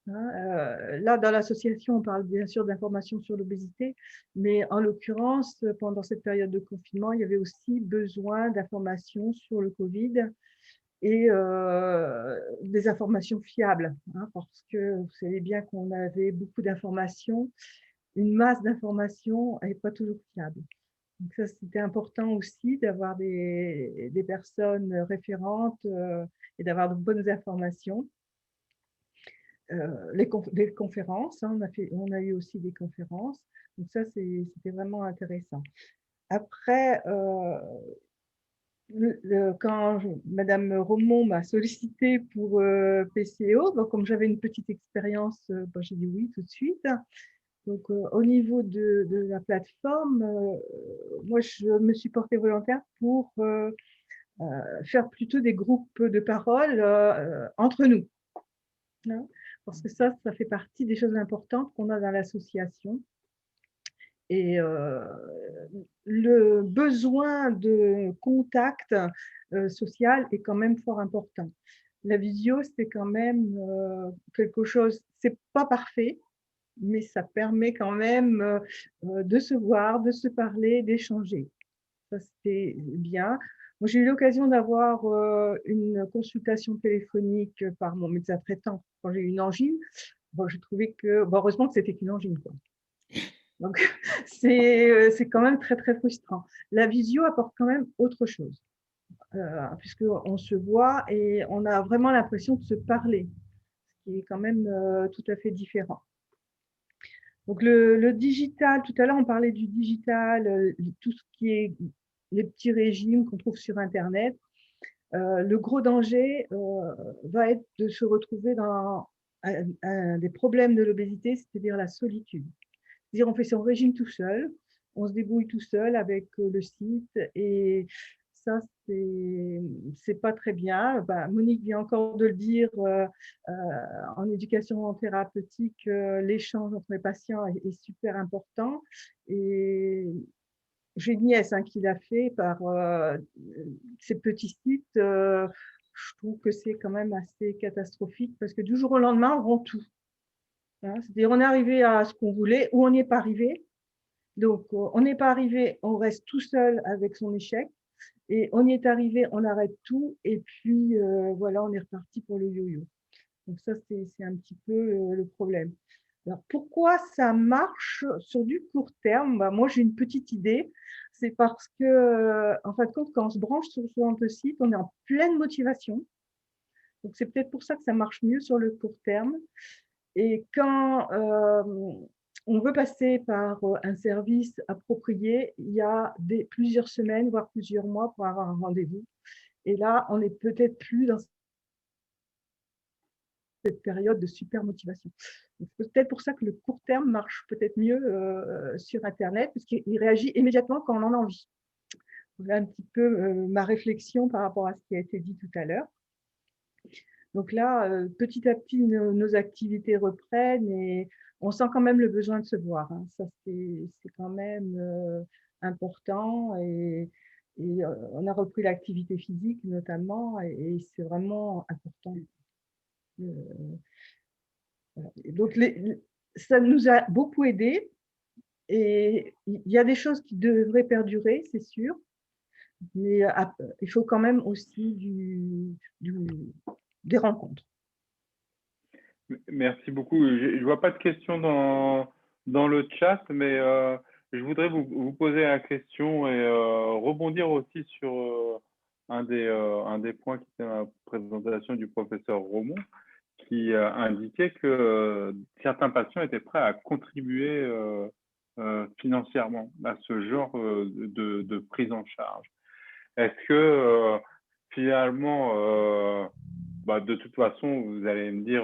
Là, dans l'association, on parle bien sûr d'informations sur l'obésité, mais en l'occurrence, pendant cette période de confinement, il y avait aussi besoin d'informations sur le Covid et des informations fiables, hein, parce que vous savez bien qu'on avait beaucoup d'informations, une masse d'informations n'est pas toujours fiable. Donc ça, c'était important aussi d'avoir des personnes référentes et d'avoir de bonnes informations. Les conférences, hein, on a eu aussi des conférences. Donc ça, c'était vraiment intéressant. Après, quand Madame Romont m'a sollicité pour PCO, donc comme j'avais une petite expérience, j'ai dit oui tout de suite. Donc, au niveau de la plateforme, moi, je me suis portée volontaire pour faire plutôt des groupes de parole entre nous, hein, parce que ça fait partie des choses importantes qu'on a dans l'association. Et le besoin de contact social est quand même fort important. La visio, c'est quand même quelque chose, c'est pas parfait, mais ça permet quand même de se voir, de se parler, d'échanger. Ça, c'était bien. Moi, j'ai eu l'occasion d'avoir une consultation téléphonique par mon médecin traitant quand j'ai eu une angine. Bon, j'ai trouvé que, bon, heureusement que c'était qu'une angine, quoi. Donc, c'est quand même très, très frustrant. La visio apporte quand même autre chose, puisqu'on se voit et on a vraiment l'impression de se parler, ce qui est quand même tout à fait différent. Donc, le digital, tout à l'heure, on parlait du digital, tout ce qui est les petits régimes qu'on trouve sur Internet. Le gros danger va être de se retrouver dans un des problèmes de l'obésité, c'est-à-dire la solitude. C'est-à-dire on fait son régime tout seul, on se débrouille tout seul avec le site et ça, c'est pas très bien. Monique vient encore de le dire, en éducation thérapeutique, l'échange entre les patients est super important. Et j'ai une nièce qui l'a fait par ces petits sites. Je trouve que c'est quand même assez catastrophique parce que du jour au lendemain, on rend tout. Hein, c'est-à-dire on est arrivé à ce qu'on voulait ou on n'y est pas arrivé. Donc, on n'est pas arrivé, on reste tout seul avec son échec. Et on y est arrivé, on arrête tout. Et puis, voilà, on est reparti pour le yo-yo. Donc, ça, c'est un petit peu le problème. Alors, pourquoi ça marche sur du court terme? Moi, j'ai une petite idée. C'est parce que, en fin de compte, quand on se branche sur ce site, on est en pleine motivation. Donc, c'est peut-être pour ça que ça marche mieux sur le court terme. Et quand on veut passer par un service approprié, il y a plusieurs semaines, voire plusieurs mois pour avoir un rendez-vous. Et là, on n'est peut-être plus dans cette période de super motivation. C'est peut-être pour ça que le court terme marche peut-être mieux sur Internet, parce qu'il réagit immédiatement quand on en a envie. Voilà un petit peu ma réflexion par rapport à ce qui a été dit tout à l'heure. Donc là, petit à petit, nos activités reprennent et on sent quand même le besoin de se voir. Hein. Ça, c'est quand même important. Et on a repris l'activité physique notamment et c'est vraiment important. Donc, ça nous a beaucoup aidé et il y a des choses qui devraient perdurer, c'est sûr. Mais il faut quand même aussi des rencontres. Merci beaucoup. Je ne vois pas de questions dans le chat, mais je voudrais vous poser la question et rebondir aussi sur un des points qui était la présentation du professeur Romont, qui indiquait que certains patients étaient prêts à contribuer financièrement à ce genre de prise en charge. Est-ce que finalement, de toute façon, vous allez me dire,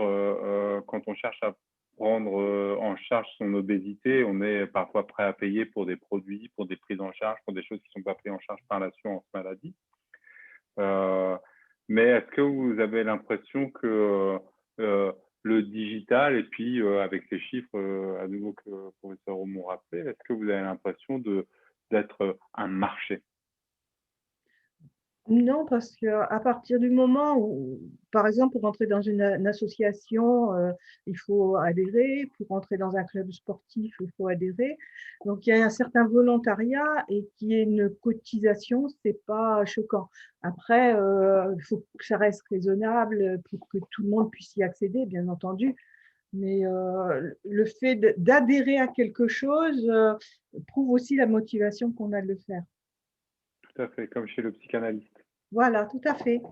quand on cherche à prendre en charge son obésité, on est parfois prêt à payer pour des produits, pour des prises en charge, pour des choses qui ne sont pas prises en charge par l'assurance maladie. Mais est-ce que vous avez l'impression que le digital, et puis avec les chiffres à nouveau que le professeur Romont rappelait, est-ce que vous avez l'impression d'être un marché? Non, parce qu'à partir du moment où, par exemple, pour entrer dans une association, il faut adhérer. Pour entrer dans un club sportif, il faut adhérer. Donc, il y a un certain volontariat et qu'il y ait une cotisation, ce n'est pas choquant. Après, il faut que ça reste raisonnable pour que tout le monde puisse y accéder, bien entendu. Mais le fait d'adhérer à quelque chose prouve aussi la motivation qu'on a de le faire. Tout à fait, comme chez le psychanalyste. Voilà, tout à fait.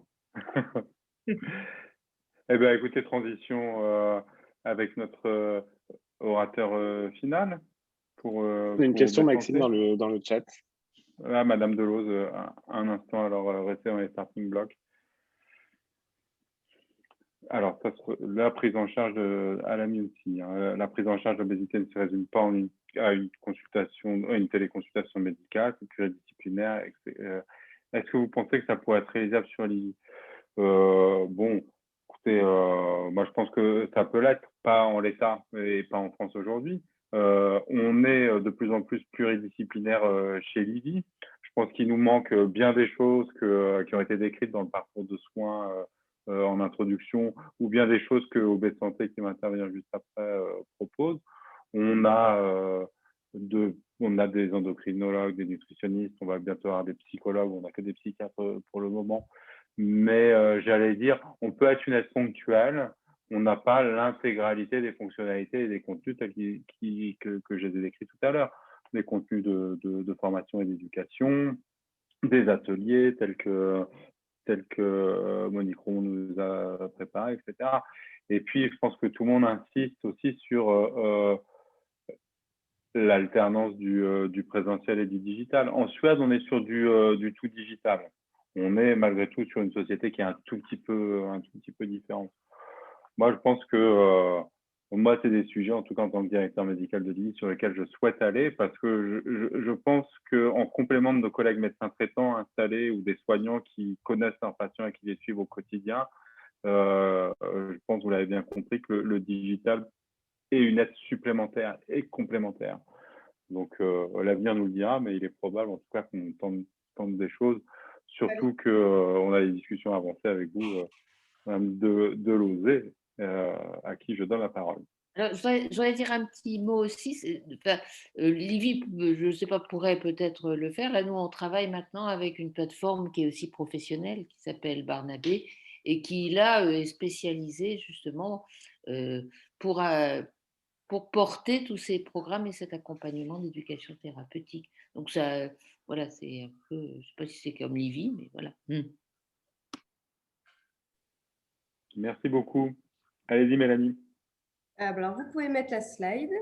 Eh bien, écoutez, transition avec notre orateur final. On a une question, Maxime, dans le chat. Ah, Madame Delose, un instant, alors restez dans les starting blocks. Alors, la prise en charge, à la mienne aussi, hein, la prise en charge de l'obésité ne se résume pas à une consultation, une téléconsultation médicale, c'est pluridisciplinaire. Est-ce que vous pensez que ça pourrait être réalisable sur l'IVI? Bon, écoutez, moi je pense que ça peut l'être, pas en l'état et pas en France aujourd'hui. On est de plus en plus pluridisciplinaire chez l'IVI. Je pense qu'il nous manque bien des choses qui ont été décrites dans le parcours de soins en introduction, ou bien des choses que OB Santé, qui va intervenir juste après, propose. On a des endocrinologues, des nutritionnistes, on va bientôt avoir des psychologues, on n'a que des psychiatres pour le moment. Mais j'allais dire, on peut être une aide ponctuelle, on n'a pas l'intégralité des fonctionnalités et des contenus tels que je les ai décrits tout à l'heure. Des contenus de formation et d'éducation, des ateliers tels que Monique Roux nous a préparé, etc. Et puis, je pense que tout le monde insiste aussi sur l'alternance du présentiel et du digital. En Suède, on est sur du tout digital. On est malgré tout sur une société qui est un tout petit peu différente. Moi, je pense que moi, c'est des sujets, en tout cas en tant que directeur médical de l'IVI, sur lesquels je souhaite aller, parce que je pense qu'en complément de nos collègues médecins traitants installés ou des soignants qui connaissent leurs patients et qui les suivent au quotidien, je pense, vous l'avez bien compris, que le digital est une aide supplémentaire et complémentaire. Donc, l'avenir nous le dira, mais il est probable en tout cas qu'on tente des choses, surtout qu'on a des discussions avancées avec vous, Madame Delosé, à qui je donne la parole. Alors, je voudrais dire un petit mot aussi. L'IVI, je ne sais pas, pourrait peut-être le faire. Là, nous, on travaille maintenant avec une plateforme qui est aussi professionnelle, qui s'appelle Barnabé, et qui, là, est spécialisée justement pour porter tous ces programmes et cet accompagnement d'éducation thérapeutique. Donc, ça, voilà, c'est un peu, je ne sais pas si c'est comme l'IVI, mais voilà. Merci beaucoup. Allez-y, Mélanie. Alors, vous pouvez mettre la slide.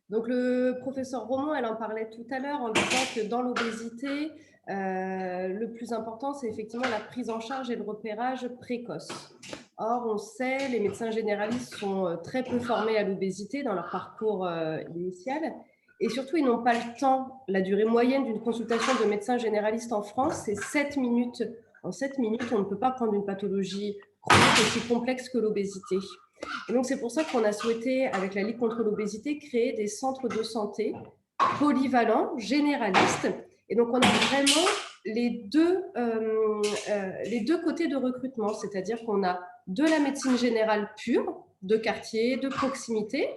Donc, le professeur Romand, elle en parlait tout à l'heure en disant que dans l'obésité, le plus important, c'est effectivement la prise en charge et le repérage précoce. Or, on sait, les médecins généralistes sont très peu formés à l'obésité dans leur parcours initial. Et surtout, ils n'ont pas le temps. La durée moyenne d'une consultation de médecin généraliste en France, c'est 7 minutes. En 7 minutes, on ne peut pas prendre une pathologie chronique aussi complexe que l'obésité. Et donc, c'est pour ça qu'on a souhaité, avec la Ligue contre l'obésité, créer des centres de santé polyvalents, généralistes. Et donc, on a vraiment les deux côtés de recrutement, c'est-à-dire qu'on a de la médecine générale pure, de quartier, de proximité,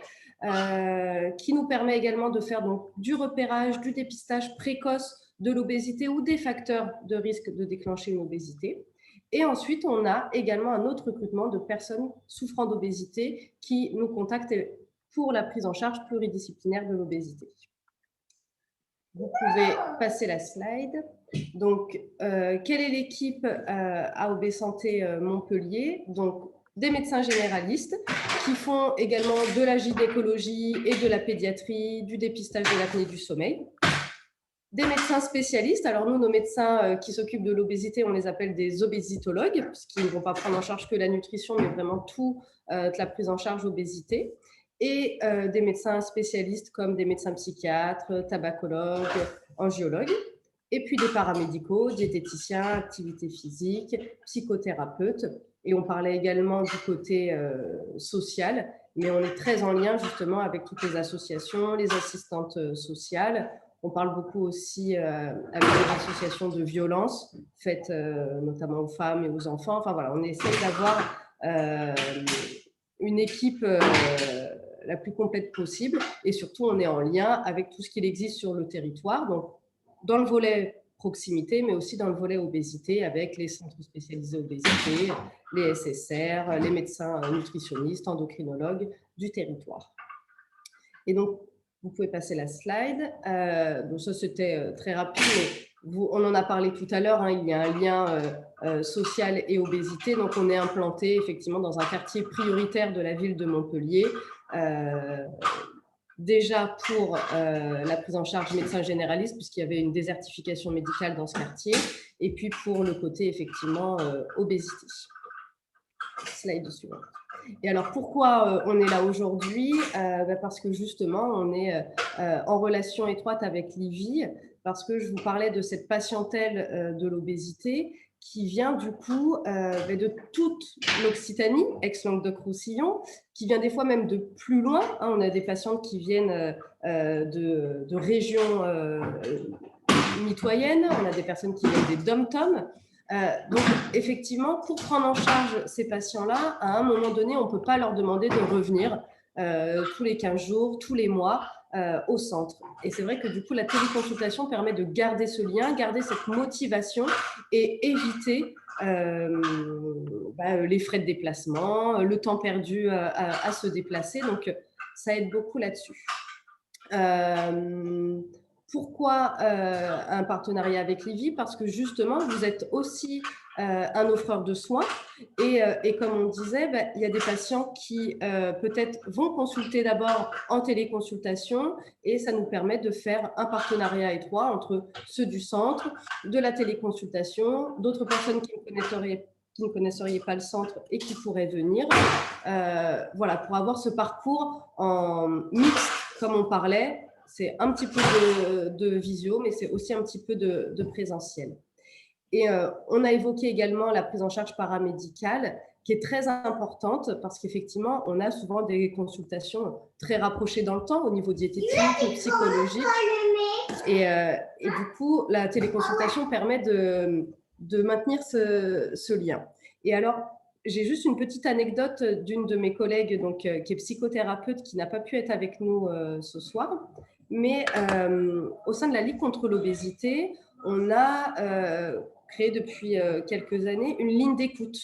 qui nous permet également de faire donc du repérage, du dépistage précoce de l'obésité ou des facteurs de risque de déclencher une obésité. Et ensuite, on a également un autre recrutement de personnes souffrant d'obésité qui nous contactent pour la prise en charge pluridisciplinaire de l'obésité. Vous pouvez passer la slide. Donc, quelle est l'équipe à OB Santé Montpellier? Donc, des médecins généralistes qui font également de la gynécologie et de la pédiatrie, du dépistage de l'apnée du sommeil. Des médecins spécialistes. Alors nous, nos médecins qui s'occupent de l'obésité, on les appelle des obésitologues, puisqu'ils ne vont pas prendre en charge que la nutrition, mais vraiment toute la prise en charge obésité. Et des médecins spécialistes comme des médecins psychiatres, tabacologues, angiologues. Et puis des paramédicaux, diététiciens, activité physique, psychothérapeutes. Et on parlait également du côté social, mais on est très en lien justement avec toutes les associations, les assistantes sociales. On parle beaucoup aussi avec les associations de violences faites notamment aux femmes et aux enfants. Enfin voilà, on essaie d'avoir une équipe la plus complète possible et surtout on est en lien avec tout ce qu'il existe sur le territoire. Donc dans le volet proximité, mais aussi dans le volet obésité avec les centres spécialisés obésité, les SSR, les médecins nutritionnistes, endocrinologues du territoire. Et donc, vous pouvez passer la slide. Donc ça, c'était très rapide, mais on en a parlé tout à l'heure, hein, il y a un lien social et obésité. Donc, on est implanté effectivement dans un quartier prioritaire de la ville de Montpellier. Déjà pour la prise en charge médecin généraliste, puisqu'il y avait une désertification médicale dans ce quartier, et puis pour le côté effectivement obésité. Slide suivante. Et alors pourquoi on est là aujourd'hui? Parce que justement on est en relation étroite avec l'IVI, parce que je vous parlais de cette patientèle de l'obésité qui vient du coup de toute l'Occitanie, ex-Languedoc-Roussillon, qui vient des fois même de plus loin. Hein, on a des patientes qui viennent de régions mitoyennes, on a des personnes qui viennent des dom-tom. Donc, effectivement, pour prendre en charge ces patients-là, à un moment donné, on ne peut pas leur demander de revenir tous les 15 jours, tous les mois au centre. Et c'est vrai que du coup, la téléconsultation permet de garder ce lien, garder cette motivation et éviter les frais de déplacement, le temps perdu à se déplacer. Donc, ça aide beaucoup là-dessus. Pourquoi un partenariat avec l'IVI? Parce que justement, vous êtes aussi un offreur de soins et comme on disait, il y a des patients qui peut-être vont consulter d'abord en téléconsultation et ça nous permet de faire un partenariat étroit entre ceux du centre, de la téléconsultation, d'autres personnes qui ne connaisseriez pas le centre et qui pourraient venir, voilà, pour avoir ce parcours en mixte, comme on parlait. C'est un petit peu de visio, mais c'est aussi un petit peu de présentiel. Et on a évoqué également la prise en charge paramédicale, qui est très importante parce qu'effectivement, on a souvent des consultations très rapprochées dans le temps au niveau diététique ou psychologique. Et du coup, la téléconsultation permet de maintenir ce lien. Et alors, j'ai juste une petite anecdote d'une de mes collègues donc, qui est psychothérapeute, qui n'a pas pu être avec nous ce soir. Mais au sein de la Ligue contre l'obésité, on a créé depuis quelques années une ligne d'écoute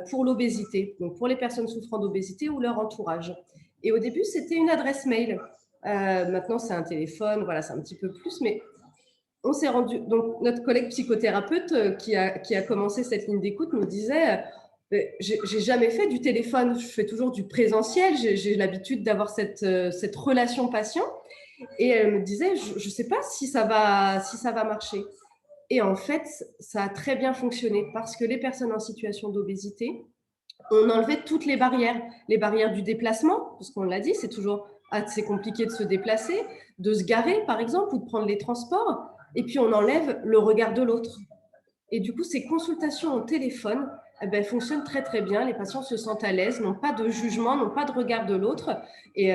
pour l'obésité, donc pour les personnes souffrant d'obésité ou leur entourage. Et au début, c'était une adresse mail. Maintenant, c'est un téléphone, voilà, c'est un petit peu plus, mais on s'est rendu. Donc, notre collègue psychothérapeute qui a commencé cette ligne d'écoute nous disait j'ai jamais fait du téléphone, je fais toujours du présentiel, j'ai l'habitude d'avoir cette relation patient. Et elle me disait, je ne sais pas si ça va marcher. Et en fait, ça a très bien fonctionné parce que les personnes en situation d'obésité, on enlevait toutes les barrières du déplacement, parce qu'on l'a dit, c'est toujours assez compliqué de se déplacer, de se garer par exemple ou de prendre les transports, et puis on enlève le regard de l'autre. Et du coup, ces consultations au téléphone fonctionnent très très bien, les patients se sentent à l'aise, n'ont pas de jugement, n'ont pas de regard de l'autre, et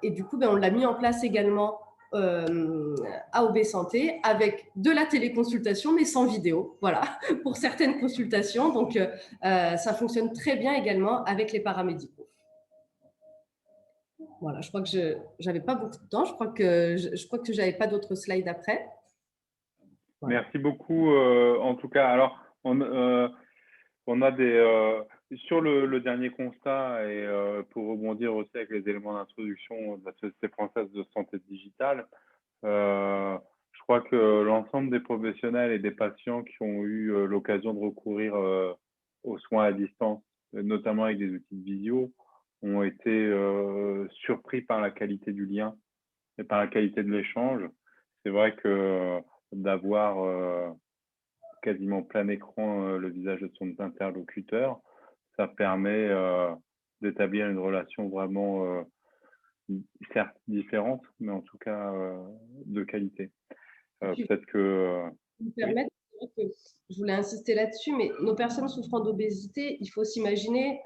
du coup, on l'a mis en place également à OB Santé avec de la téléconsultation mais sans vidéo, voilà, pour certaines consultations. Donc, ça fonctionne très bien également avec les paramédicaux. Voilà, je crois que je n'avais pas beaucoup de temps. Je crois que je n'avais pas d'autres slides après. Voilà. Merci beaucoup. En tout cas, alors, on a sur le dernier constat, et pour rebondir aussi avec les éléments d'introduction de la Société française de santé digitale, je crois que l'ensemble des professionnels et des patients qui ont eu l'occasion de recourir aux soins à distance, notamment avec des outils de visio, ont été surpris par la qualité du lien et par la qualité de l'échange. C'est vrai que d'avoir quasiment plein écran le visage de son interlocuteur, ça permet d'établir une relation vraiment certes différente, mais en tout cas de qualité. Peut-être que... je voulais insister là-dessus, mais nos personnes souffrant d'obésité, il faut s'imaginer,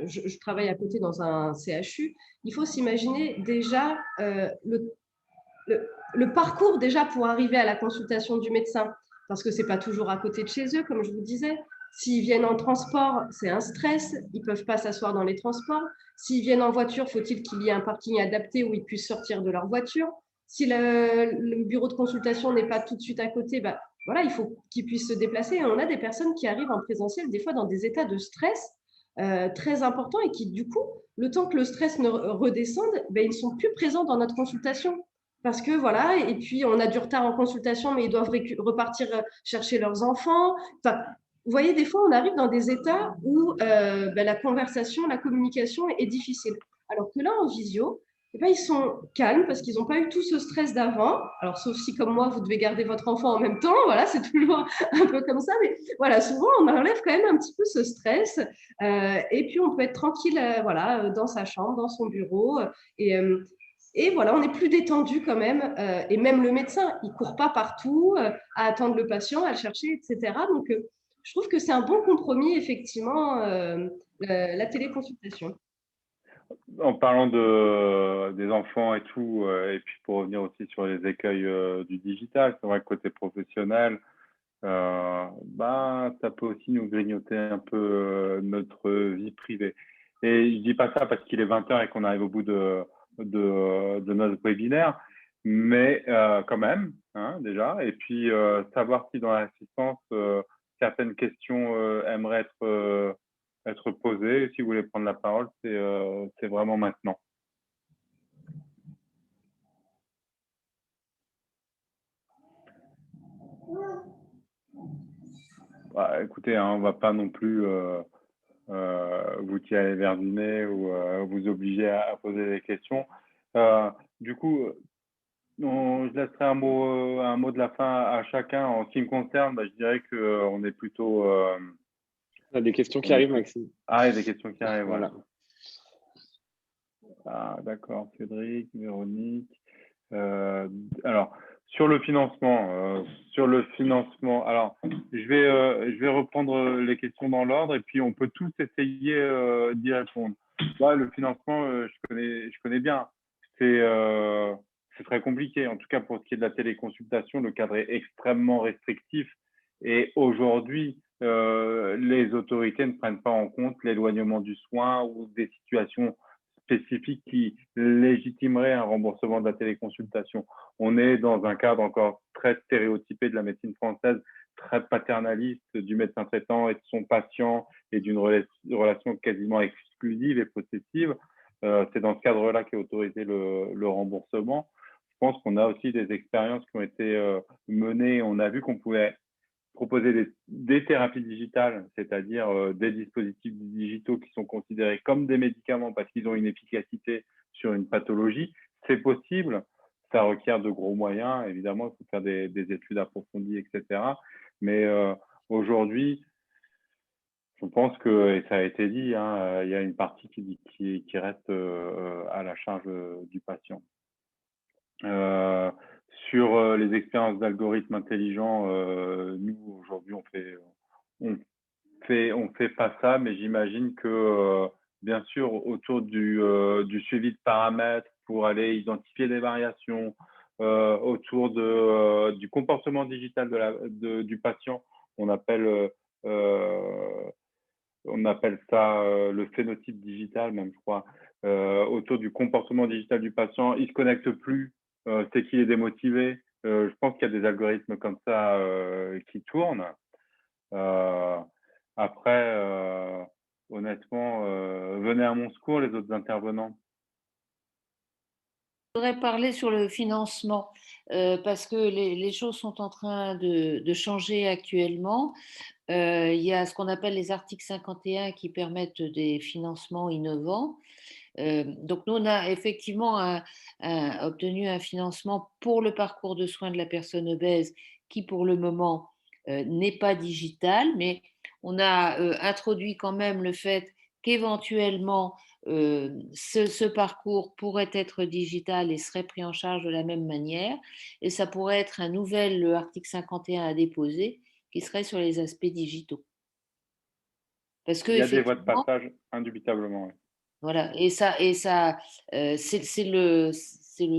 je travaille à côté dans un CHU, il faut s'imaginer déjà le parcours déjà pour arriver à la consultation du médecin, parce que ce n'est pas toujours à côté de chez eux, comme je vous disais. S'ils viennent en transport, c'est un stress, ils ne peuvent pas s'asseoir dans les transports. S'ils viennent en voiture, faut-il qu'il y ait un parking adapté où ils puissent sortir de leur voiture. Si le bureau de consultation n'est pas tout de suite à côté, bah, voilà, il faut qu'ils puissent se déplacer. Et on a des personnes qui arrivent en présentiel, des fois dans des états de stress très importants et qui, du coup, le temps que le stress ne redescende, ben, ils ne sont plus présents dans notre consultation. Parce que voilà, et puis on a du retard en consultation, mais ils doivent repartir chercher leurs enfants. Enfin, vous voyez, des fois, on arrive dans des états où ben, la conversation, la communication est difficile. Alors que là, en visio, eh ben, ils sont calmes parce qu'ils n'ont pas eu tout ce stress d'avant. Alors, sauf si, comme moi, vous devez garder votre enfant en même temps. Voilà, c'est toujours un peu comme ça. Mais voilà, souvent, on enlève quand même un petit peu ce stress. Et puis, on peut être tranquille voilà, dans sa chambre, dans son bureau. Et voilà, on est plus détendu quand même. Et même le médecin, il ne court pas partout à attendre le patient, à le chercher, etc. Donc, je trouve que c'est un bon compromis, effectivement, la téléconsultation. En parlant des enfants et tout, et puis pour revenir aussi sur les écueils du digital, c'est vrai que côté professionnel, ça peut aussi nous grignoter un peu notre vie privée. Et je dis pas ça parce qu'il est 20h et qu'on arrive au bout de notre webinaire, mais quand même, hein, déjà. Et puis, savoir si dans l'assistance, certaines questions aimeraient être posées. Si vous voulez prendre la parole, c'est vraiment maintenant. Bah, écoutez, hein, on ne va pas non plus vous tirer les verres du nez ou vous obliger à poser des questions. Du coup, je laisserai un mot de la fin à chacun. En ce qui me concerne, je dirais qu'on est plutôt… On a des questions qui arrivent, Maxime. Ah, il y a des questions qui arrivent. Voilà. Ah, d'accord, Cédric, Véronique. Alors, sur le financement, alors, je vais reprendre les questions dans l'ordre et puis on peut tous essayer d'y répondre. Là, le financement, je connais bien. C'est très compliqué. En tout cas, pour ce qui est de la téléconsultation, le cadre est extrêmement restrictif. Et aujourd'hui, les autorités ne prennent pas en compte l'éloignement du soin ou des situations spécifiques qui légitimeraient un remboursement de la téléconsultation. On est dans un cadre encore très stéréotypé de la médecine française, très paternaliste du médecin traitant et de son patient et d'une relation quasiment exclusive et possessive. C'est dans ce cadre-là qu'est autorisé le remboursement. Je pense qu'on a aussi des expériences qui ont été menées. On a vu qu'on pouvait proposer des thérapies digitales, c'est-à-dire des dispositifs digitaux qui sont considérés comme des médicaments parce qu'ils ont une efficacité sur une pathologie. C'est possible, ça requiert de gros moyens, évidemment, il faut faire des études approfondies, etc. Mais aujourd'hui, je pense que, et ça a été dit, hein, il y a une partie qui reste à la charge du patient. Sur les expériences d'algorithmes intelligents, nous aujourd'hui on fait pas ça, mais j'imagine que bien sûr autour du suivi de paramètres pour aller identifier des variations, autour du comportement digital du patient, on appelle ça le phénotype digital même, je crois. Autour du comportement digital du patient, il se connecte plus, c'est qu'il est démotivé. Je pense qu'il y a des algorithmes comme ça qui tournent. Après, honnêtement, venez à mon secours, les autres intervenants. Je voudrais parler sur le financement parce que les choses sont en train de changer actuellement. Il y a ce qu'on appelle les articles 51 qui permettent des financements innovants. Donc, nous, on a effectivement obtenu un financement pour le parcours de soins de la personne obèse qui, pour le moment, n'est pas digital, mais on a introduit quand même le fait qu'éventuellement, ce parcours pourrait être digital et serait pris en charge de la même manière. Et ça pourrait être un nouvel article 51 à déposer qui serait sur les aspects digitaux. Parce que, il y a des voies de passage, indubitablement. Oui. Voilà, et ça c'est le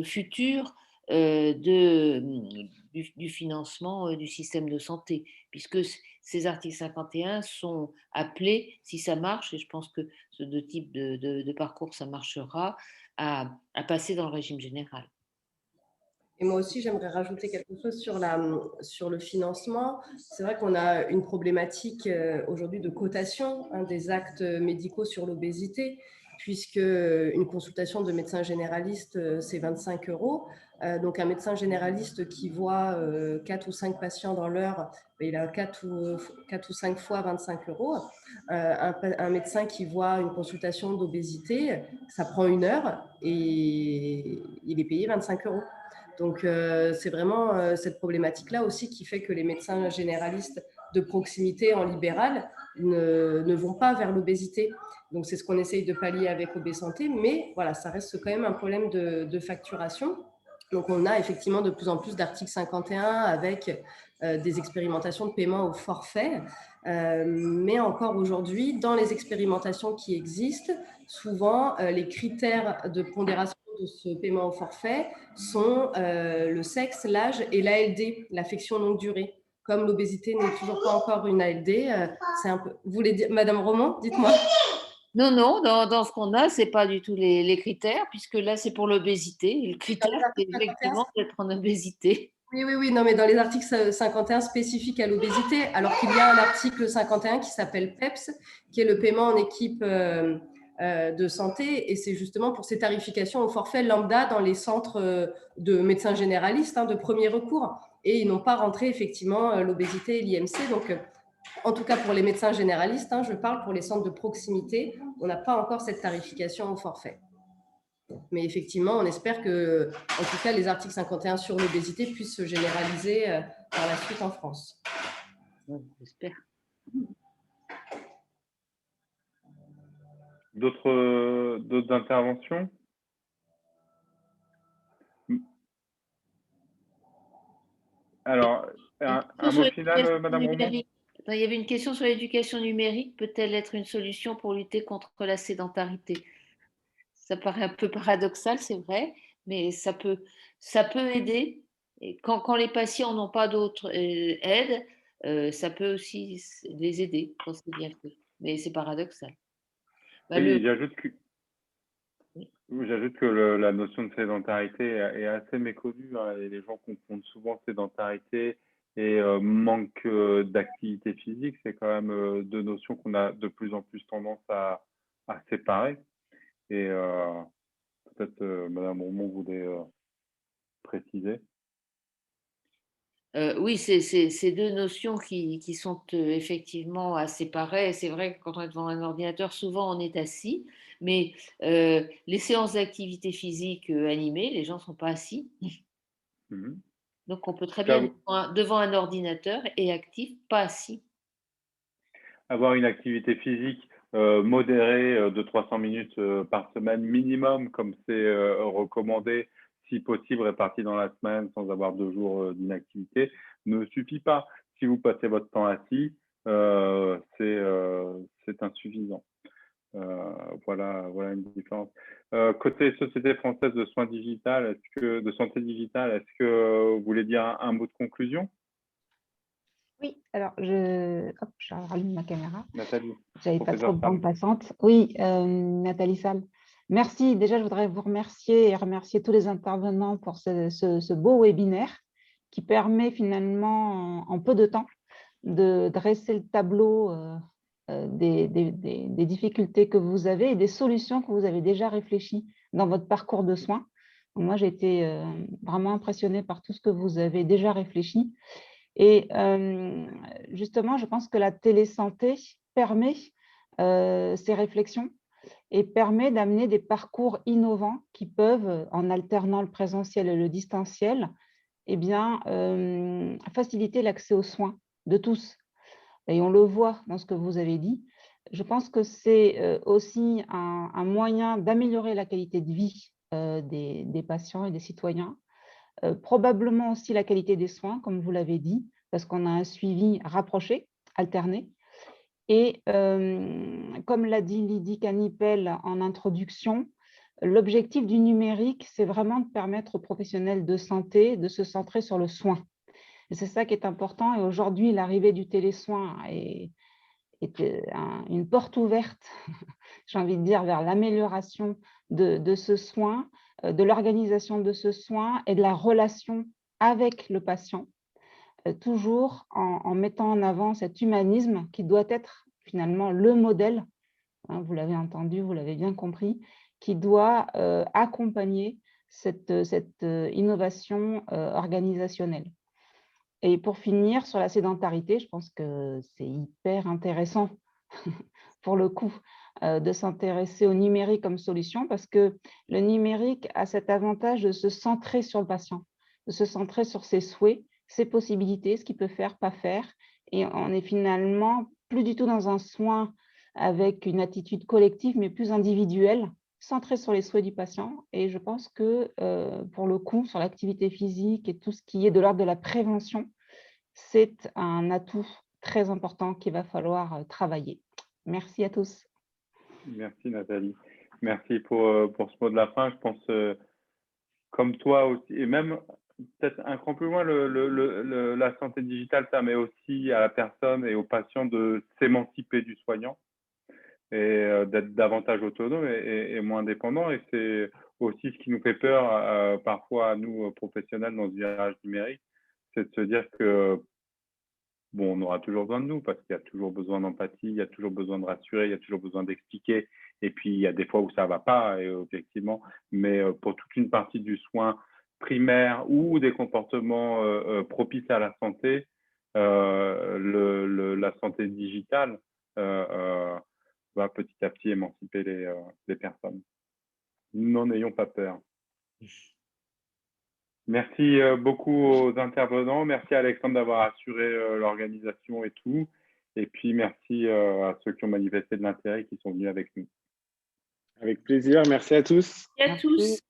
futur du financement du système de santé, puisque ces articles 51 sont appelés, si ça marche, et je pense que ce deux types de parcours, ça marchera, à passer dans le régime général. Et moi aussi, j'aimerais rajouter quelque chose sur le financement. C'est vrai qu'on a une problématique aujourd'hui de cotation des actes médicaux sur l'obésité, puisque une consultation de médecin généraliste, c'est 25 €. Donc, un médecin généraliste qui voit 4 ou 5 patients dans l'heure, il a 4 ou 5 fois 25 €. Un médecin qui voit une consultation d'obésité, ça prend 1 heure et il est payé 25 €. Donc, c'est vraiment cette problématique-là aussi qui fait que les médecins généralistes de proximité en libéral ne vont pas vers l'obésité. Donc, c'est ce qu'on essaye de pallier avec ObéSanté, mais voilà, ça reste quand même un problème de facturation. Donc, on a effectivement de plus en plus d'articles 51 avec des expérimentations de paiement au forfait. Mais encore aujourd'hui, dans les expérimentations qui existent, souvent, les critères de pondération de ce paiement au forfait sont le sexe, l'âge et l'ALD, l'affection longue durée. Comme l'obésité n'est toujours pas encore une ALD, c'est un peu... Vous voulez dire, Madame Roman, dites-moi. Non, non, dans ce qu'on a, ce n'est pas du tout les critères, puisque là, c'est pour l'obésité. Le critère, c'est effectivement d'être en obésité. Oui, non, mais dans les articles 51 spécifiques à l'obésité, alors qu'il y a un article 51 qui s'appelle PEPS, qui est le paiement en équipe de santé, et c'est justement pour ces tarifications au forfait lambda dans les centres de médecins généralistes de premier recours, et ils n'ont pas rentré effectivement l'obésité et l'IMC. Donc, en tout cas pour les médecins généralistes, je parle pour les centres de proximité, on n'a pas encore cette tarification au forfait. Mais effectivement, on espère que, en tout cas, les articles 51 sur l'obésité puissent se généraliser par la suite en France. J'espère. D'autres interventions? Alors, un mot final, Madame Roman? Il y avait une question sur l'éducation numérique. Peut-elle être une solution pour lutter contre la sédentarité? Ça paraît un peu paradoxal, c'est vrai, mais ça peut aider. Et quand les patients n'ont pas d'autre aide, ça peut aussi les aider quand c'est bien fait. Mais c'est paradoxal. Oui, j'ajoute que la notion de sédentarité est assez méconnue. Et les gens confondent souvent sédentarité et manque d'activité physique. C'est quand même deux notions qu'on a de plus en plus tendance à séparer. Et peut-être Madame Roman voulait préciser. Oui, c'est deux notions qui sont effectivement à séparer. C'est vrai que quand on est devant un ordinateur, souvent on est assis, mais les séances d'activité physique animées, les gens ne sont pas assis. Donc on peut très bien être devant un ordinateur et actif, pas assis. Avoir une activité physique modérée de 300 minutes par semaine minimum, comme c'est recommandé, si possible réparti dans la semaine sans avoir 2 jours d'inactivité, ne suffit pas. Si vous passez votre temps assis, c'est insuffisant. Voilà une différence. Côté Société française de soins digital, de santé digitale, est-ce que vous voulez dire un mot de conclusion? Oui, alors je rallume ma caméra. Nathalie. J'avais pas trop de bande passante. Oui, Nathalie Salle. Merci. Déjà, je voudrais vous remercier et remercier tous les intervenants pour ce beau webinaire qui permet finalement, en peu de temps, de dresser le tableau des difficultés que vous avez et des solutions que vous avez déjà réfléchies dans votre parcours de soins. Donc, moi, j'ai été vraiment impressionnée par tout ce que vous avez déjà réfléchi. Et justement, je pense que la télésanté permet ces réflexions et permet d'amener des parcours innovants qui peuvent, en alternant le présentiel et le distanciel, faciliter l'accès aux soins de tous. Et on le voit dans ce que vous avez dit. Je pense que c'est aussi un moyen d'améliorer la qualité de vie des patients et des citoyens. Probablement aussi la qualité des soins, comme vous l'avez dit, parce qu'on a un suivi rapproché, alterné. Et comme l'a dit Lydie Canipel en introduction, l'objectif du numérique, c'est vraiment de permettre aux professionnels de santé de se centrer sur le soin. Et c'est ça qui est important. Et aujourd'hui, l'arrivée du télésoin est une porte ouverte, j'ai envie de dire, vers l'amélioration de ce soin, de l'organisation de ce soin et de la relation avec le patient, toujours en mettant en avant cet humanisme qui doit être finalement le modèle, hein, vous l'avez entendu, vous l'avez bien compris, qui doit accompagner cette innovation organisationnelle. Et pour finir, sur la sédentarité, je pense que c'est hyper intéressant pour le coup de s'intéresser au numérique comme solution, parce que le numérique a cet avantage de se centrer sur le patient, de se centrer sur ses souhaits, ses possibilités, ce qu'il peut faire, pas faire. Et on est finalement plus du tout dans un soin avec une attitude collective, mais plus individuelle, centrée sur les souhaits du patient. Et je pense que pour le coup, sur l'activité physique et tout ce qui est de l'ordre de la prévention, c'est un atout très important qu'il va falloir travailler. Merci à tous. Merci Nathalie. Merci pour ce mot de la fin. Je pense, comme toi aussi, et même peut-être un cran plus loin, la santé digitale permet aussi à la personne et aux patients de s'émanciper du soignant et d'être davantage autonome et moins dépendant. Et c'est aussi ce qui nous fait peur parfois à nous professionnels dans ce virage numérique, c'est de se dire que bon, on aura toujours besoin de nous parce qu'il y a toujours besoin d'empathie, il y a toujours besoin de rassurer, il y a toujours besoin d'expliquer. Et puis, il y a des fois où ça ne va pas, et, objectivement. Mais pour toute une partie du soin primaire ou des comportements propices à la santé, la santé digitale va petit à petit émanciper les personnes. N'en ayons pas peur. Merci beaucoup aux intervenants. Merci à Alexandre d'avoir assuré l'organisation et tout. Et puis, merci à ceux qui ont manifesté de l'intérêt et qui sont venus avec nous. Avec plaisir. Merci à tous. Merci à tous.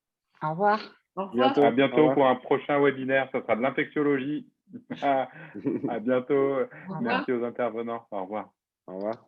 Au revoir. Au revoir. À bientôt pour un prochain webinaire. Ça sera de l'infectiologie. À bientôt. Merci aux intervenants. Au revoir. Au revoir.